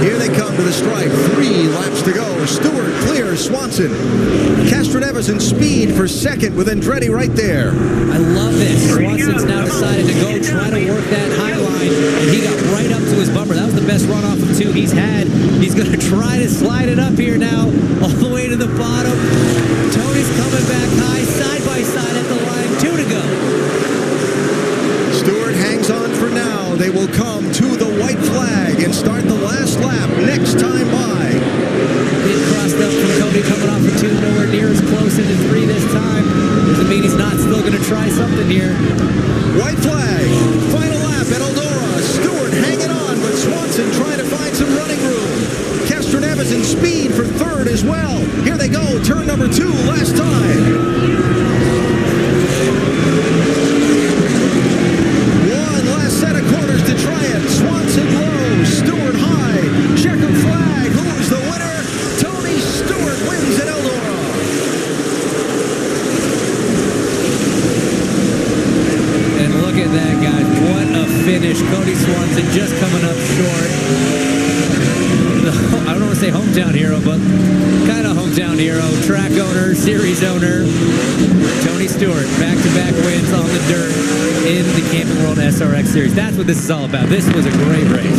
Here they come to the stripe. 3 laps to go. Stewart clears Swanson. Castro Castroneves in speed for second with Andretti right there. I love this. Swanson's now decided to go try to work that high line, and he got right up to his bumper. That was the best runoff of 2 he's had. He's going to try to slide it up here now, all the way to the bottom. Tony's coming back high, side by side at the line. 2 to go. Stewart hangs on for now. They will come to the white flag and start the last lap next time by. He crossed up from Cody coming off for 2, nowhere near as close into 3 this time. Doesn't mean he's not still going to try something here. White flag, final lap at Eldora. Stewart hanging on, but Swanson trying to find some running room. Castroneves in speed for third as well. Here they go, turn number 2, last time. Set of quarters to try it. Swanson low, Stewart high. Checkered flag. Who's the winner? Tony Stewart wins at Eldora. And look at that, guys. What a finish. Cody Swanson just coming up short. I don't want to say hometown hero, but kind of hometown hero. Track owner, series owner. Tony Stewart, back-to-back wins on the dirt in the Camping World SRX Series. That's what this is all about. This was a great race.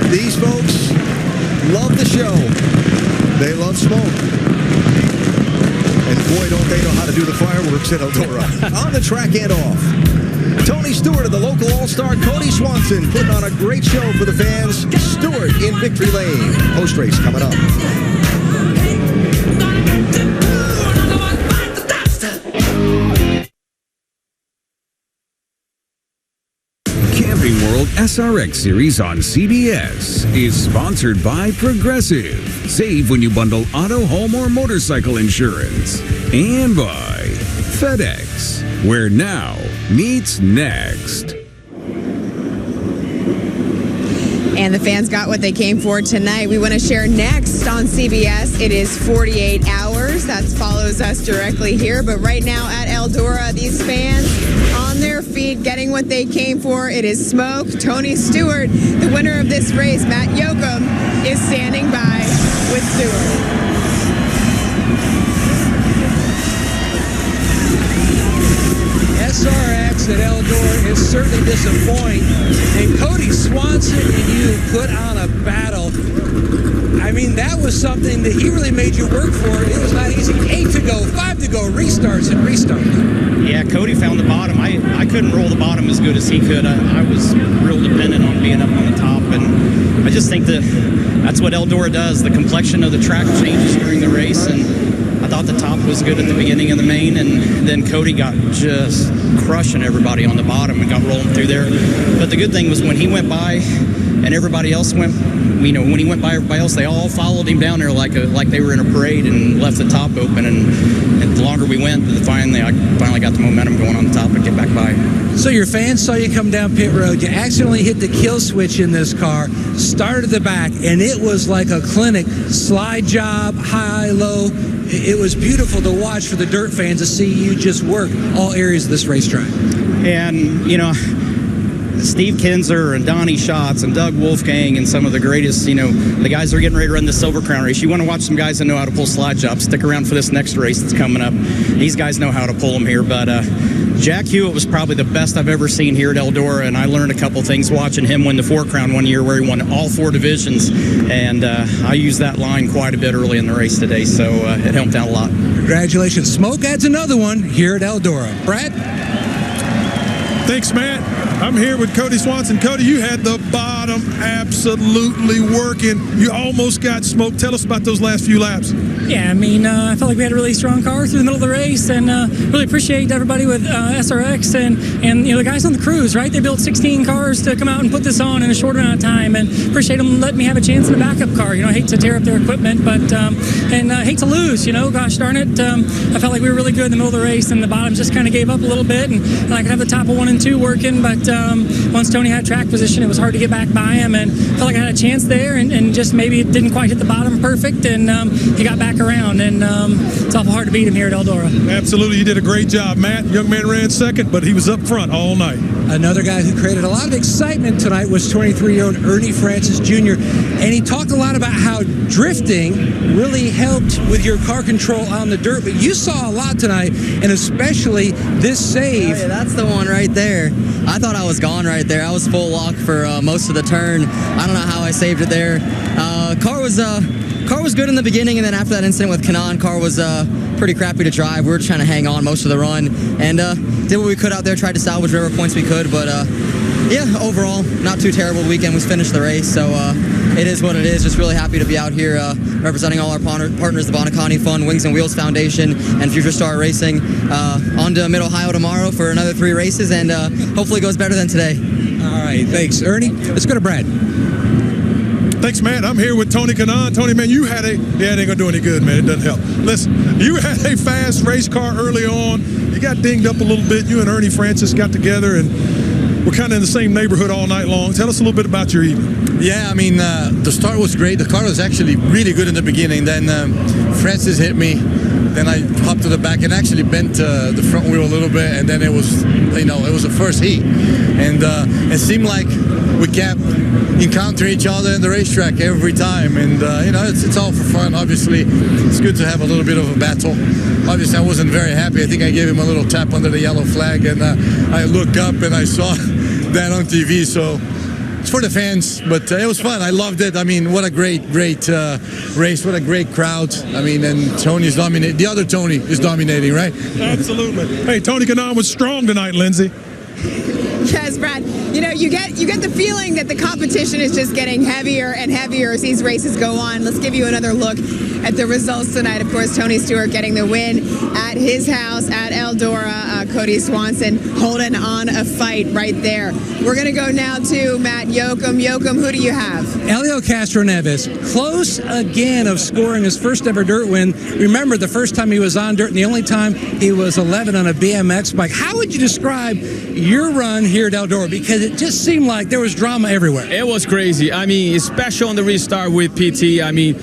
These folks love the show. They love smoke. And boy, don't they know how to do the fireworks at Eldora. On the track and off. Tony Stewart of the local all-star Cody Swanson putting on a great show for the fans. Stewart in victory lane. Post-race coming up. Camping World SRX Series on CBS is sponsored by Progressive. Save when you bundle auto, home, or motorcycle insurance. And by FedEx, where now meets next. And the fans got what they came for tonight. We want to share next on CBS. It is 48 hours. That follows us directly here. But right now at Eldora, these fans on their feet getting what they came for. It is smoke. Tony Stewart, the winner of this race, Matt Yoakum, is standing by with Stewart. SRX at Eldora is certainly disappointing. And Cody Swanson and you put on a battle. I mean, that was something that he really made you work for. It was not easy. 8 to go, 5 to go, restarts and restarts. Yeah, Cody found the bottom. I couldn't roll the bottom as good as he could. I was real dependent on being up on the top. And I just think that that's what Eldora does. The complexion of the track changes during the race. And I thought the top was good at the beginning of the main, and then Cody got just crushing everybody on the bottom and got rolling through there. But the good thing was when he went by and everybody else went, you know, when he went by everybody else, they all followed him down there like they were in a parade and left the top open. And the longer we went, I finally got the momentum going on the top and get back by. So your fans saw you come down pit road. You accidentally hit the kill switch in this car, started the back, and it was like a clinic. Slide job, high, low. It was beautiful to watch for the dirt fans to see you just work all areas of this racetrack. And, you know, Steve Kinzer and Donnie Schatz and Doug Wolfgang and some of the greatest, you know, the guys that are getting ready to run the Silver Crown race. You want to watch some guys that know how to pull slide jobs. Stick around for this next race that's coming up. These guys know how to pull them here. But Jack Hewitt was probably the best I've ever seen here at Eldora, and I learned a couple things watching him win the 4 Crown one year where he won all 4 divisions. And I used that line quite a bit early in the race today, so it helped out a lot. Congratulations. Smoke adds another one here at Eldora. Brad? Thanks, Matt. I'm here with Cody Swanson. Cody, you had the bottom absolutely working. You almost got smoked. Tell us about those last few laps. Yeah, I mean, I felt like we had a really strong car through the middle of the race, and really appreciate everybody with SRX and the guys on the crews, right? They built 16 cars to come out and put this on in a short amount of time, and appreciate them letting me have a chance in a backup car. I hate to tear up their equipment, but and hate to lose. Gosh darn it, I felt like we were really good in the middle of the race, and the bottom just kind of gave up a little bit, and I could have the top of 1 and 2 working, but once Tony had track position, it was hard to get back by him, and felt like I had a chance there, and just maybe it didn't quite hit the bottom perfect, and he got back around, and it's awful hard to beat him here at Eldora. Absolutely, you did a great job, Matt. Young man ran second, but he was up front all night. Another guy who created a lot of excitement tonight was 23-year-old Ernie Francis Jr., and he talked a lot about how drifting really helped with your car control on the dirt, but you saw a lot tonight, and especially this save. Oh, yeah, that's the one right there. I thought I was gone right there. I was full lock for most of the turn. I don't know how I saved it there. Car was good in the beginning, and then after that incident with Kanan, car was pretty crappy to drive. We were trying to hang on most of the run, and did what we could out there, tried to salvage whatever points we could, but yeah, overall, not too terrible weekend. We finished the race, so it is what it is. Just really happy to be out here representing all our partners, the Bonacani Fund, Wings and Wheels Foundation, and Future Star Racing. On to Mid-Ohio tomorrow for another 3 races, and hopefully it goes better than today. All right, thanks, Ernie. Let's go to Brad. Thanks, Matt. I'm here with Tony Kanan. Tony, man, it ain't going to do any good, man. It doesn't help. Listen, you had a fast race car early on. You got dinged up a little bit. You and Ernie Francis got together, and we're kind of in the same neighborhood all night long. Tell us a little bit about your evening. Yeah, I mean, the start was great. The car was actually really good in the beginning. Then Francis hit me. Then I hopped to the back and actually bent the front wheel a little bit. And then it was the first heat. And it seemed like we kept encountering each other in the racetrack every time. And, it's all for fun. Obviously, it's good to have a little bit of a battle. Obviously, I wasn't very happy. I think I gave him a little tap under the yellow flag. And I looked up and I saw that on TV. So it's for the fans, but it was fun. I loved it. I mean, what a great race. What a great crowd. I mean, and Tony's dominating. The other Tony is dominating, right? Absolutely. Hey, Tony Kanan was strong tonight, Lindsay. Yes, Brad. You get the feeling that the competition is just getting heavier and heavier as these races go on. Let's give you another look at the results tonight. Of course, Tony Stewart getting the win at his house at Eldora. Cody Swanson holding on a fight right there. We're going to go now to Matt Yoakum. Yoakum, who do you have? Elio Castroneves, close again of scoring his first ever dirt win. Remember, the first time he was on dirt and the only time he was 11 on a BMX bike. How would you describe your run here at Eldora? Because it just seemed like there was drama everywhere. It was crazy. I mean, especially on the restart with PT. I mean,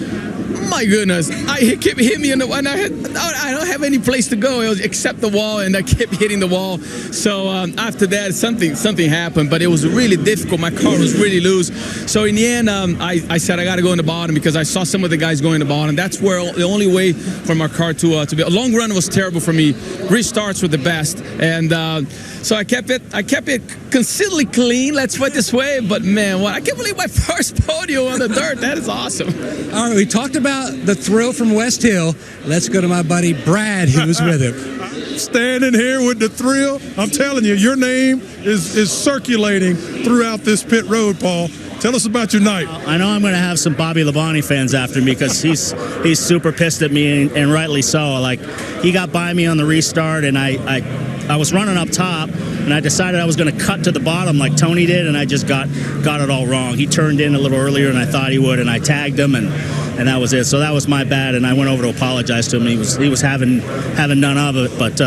my goodness, he kept hitting me in the and I don't have any place to go except the wall, and I kept hitting the wall. So after that, something happened, but it was really difficult. My car was really loose. So in the end, I said I got to go in the bottom because I saw some of the guys going in the bottom. That's where the only way for my car to be. A long run was terrible for me. Restarts were the best, and so I kept it consistently clean. Let's put it this way. But man, I can't believe my first podium on the dirt. That is awesome. All right, we talked about the thrill from West Hill. Let's go to my buddy Brad, who was with him. Standing here with the thrill, I'm telling you, your name is circulating throughout this pit road, Paul. Tell us about your night. I know I'm going to have some Bobby Labonte fans after me because he's super pissed at me, and rightly so. Like, he got by me on the restart, and I was running up top, and I decided I was going to cut to the bottom like Tony did, and I just got it all wrong. He turned in a little earlier than I thought he would, and I tagged him, and that was it. So that was my bad, and I went over to apologize to him. He was having none of it, but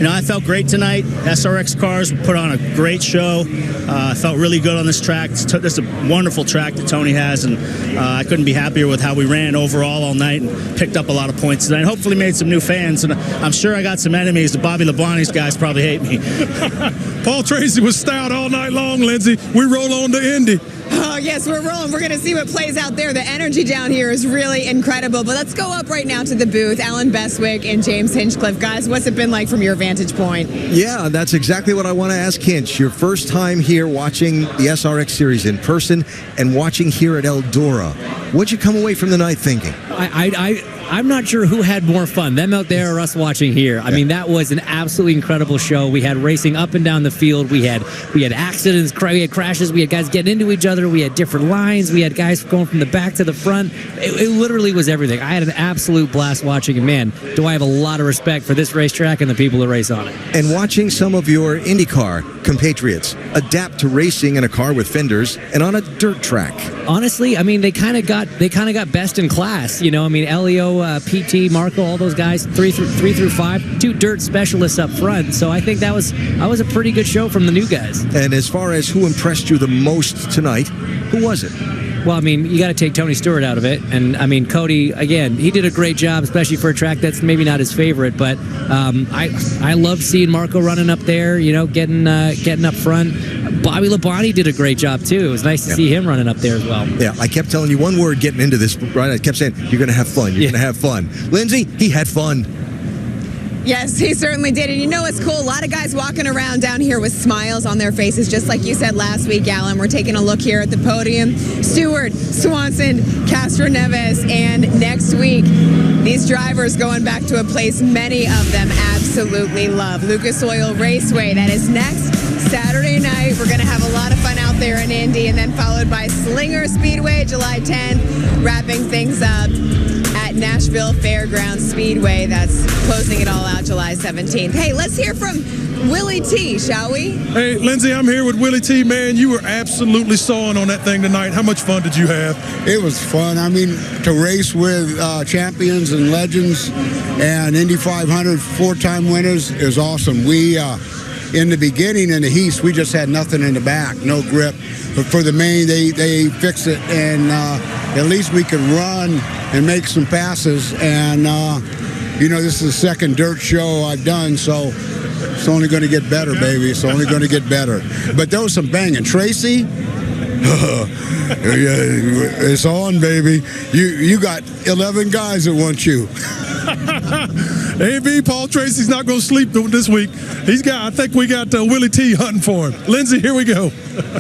I felt great tonight. SRX cars put on a great show. I felt really good on this track. This is a wonderful track that Tony has, and I couldn't be happier with how we ran overall all night and picked up a lot of points tonight. Hopefully made some new fans, and I'm sure I got some enemies. The Bobby Labonte's guys probably hate me. Paul Tracy was stout all night long, Lindsay. We roll on to Indy. Oh, yes, we're rolling. We're going to see what plays out there. The energy down here is really incredible. But let's go up right now to the booth. Alan Bestwick and James Hinchcliffe. Guys, what's it been like from your vantage point? Yeah, that's exactly what I want to ask Hinch. Your first time here watching the SRX Series in person and watching here at Eldora. What'd you come away from the night thinking? I'm not sure who had more fun, them out there or us watching here. I mean, that was an absolutely incredible show. We had racing up and down the field. We had accidents, we had crashes, we had guys getting into each other, we had different lines, we had guys going from the back to the front. It literally was everything. I had an absolute blast watching it. Man, do I have a lot of respect for this racetrack and the people that race on it. And watching some of your IndyCar compatriots adapt to racing in a car with fenders and on a dirt track. Honestly, I mean, they kind of got best in class. You know, I mean, Elio, PT, Marco, all those guys, 3 through 5, 2 dirt specialists up front. So I think that was a pretty good show from the new guys. And as far as who impressed you the most tonight, who was it? Well, I mean, you got to take Tony Stewart out of it. And, I mean, Cody, again, he did a great job, especially for a track that's maybe not his favorite. But I love seeing Marco running up there, you know, getting up front. Bobby Labonte did a great job, too. It was nice to see him running up there as well. Yeah, I kept telling you one word getting into this, right? I kept saying, you're going to have fun. You're going to have fun. Lindsay, he had fun. Yes, he certainly did. And you know what's cool? A lot of guys walking around down here with smiles on their faces, just like you said last week, Alan. We're taking a look here at the podium. Stewart, Swanson, Castro Neves, and next week, these drivers going back to a place many of them absolutely love. Lucas Oil Raceway. That is next Saturday night. We're going to have a lot of fun out there in Indy, and then followed by Slinger Speedway, July 10th, wrapping things up at Nashville Fairgrounds Speedway. That's closing it all out July 17th. Hey, let's hear from Willie T, shall we? Hey, Lindsay, I'm here with Willie T. Man, you were absolutely sawing on that thing tonight. How much fun did you have? It was fun. I mean, to race with champions and legends and Indy 500 4-time winners is awesome. We, in the beginning, in the heats, we just had nothing in the back, no grip. But for the main, they fixed it, and at least we could run and make some passes. And, you know, this is the second dirt show I've done, so it's only going to get better, baby. It's only going to get better. But there was some banging. Tracy, it's on, baby. You got 11 guys that want you. AB, Paul Tracy's not going to sleep this week. I think we got Willie T hunting for him. Lindsay, here we go.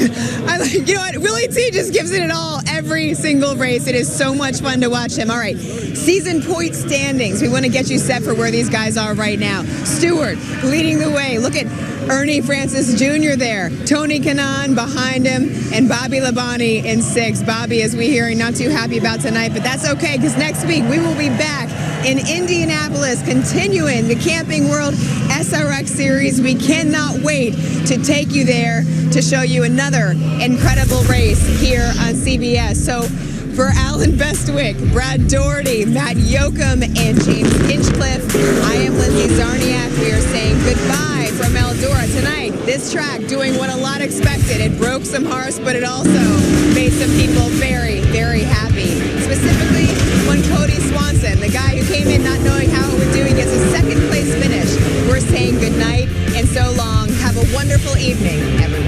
You know what? Willie T just gives it all every single race. It is so much fun to watch him. All right, season point standings. We want to get you set for where these guys are right now. Stewart leading the way. Look at Ernie Francis Jr. there. Tony Kanaan behind him, and Bobby Labonte in 6th. Bobby, as we hearing, not too happy about tonight, but that's okay, because next week we will be back in Indianapolis, continuing the Camping World SRX Series. We cannot wait to take you there to show you another incredible race here on CBS. So for Alan Bestwick, Brad Doherty, Matt Yoakum, and James Hinchcliffe, I am Lindsay Zarniak. We are saying goodbye from Eldora tonight. This track doing what a lot expected. It broke some hearts, but it also made some people very, very happy. Specifically, when Cody Swanson, the guy who came in not knowing how it would do, he gets a second place finish. We're saying goodnight and so long. Have a wonderful evening, everyone.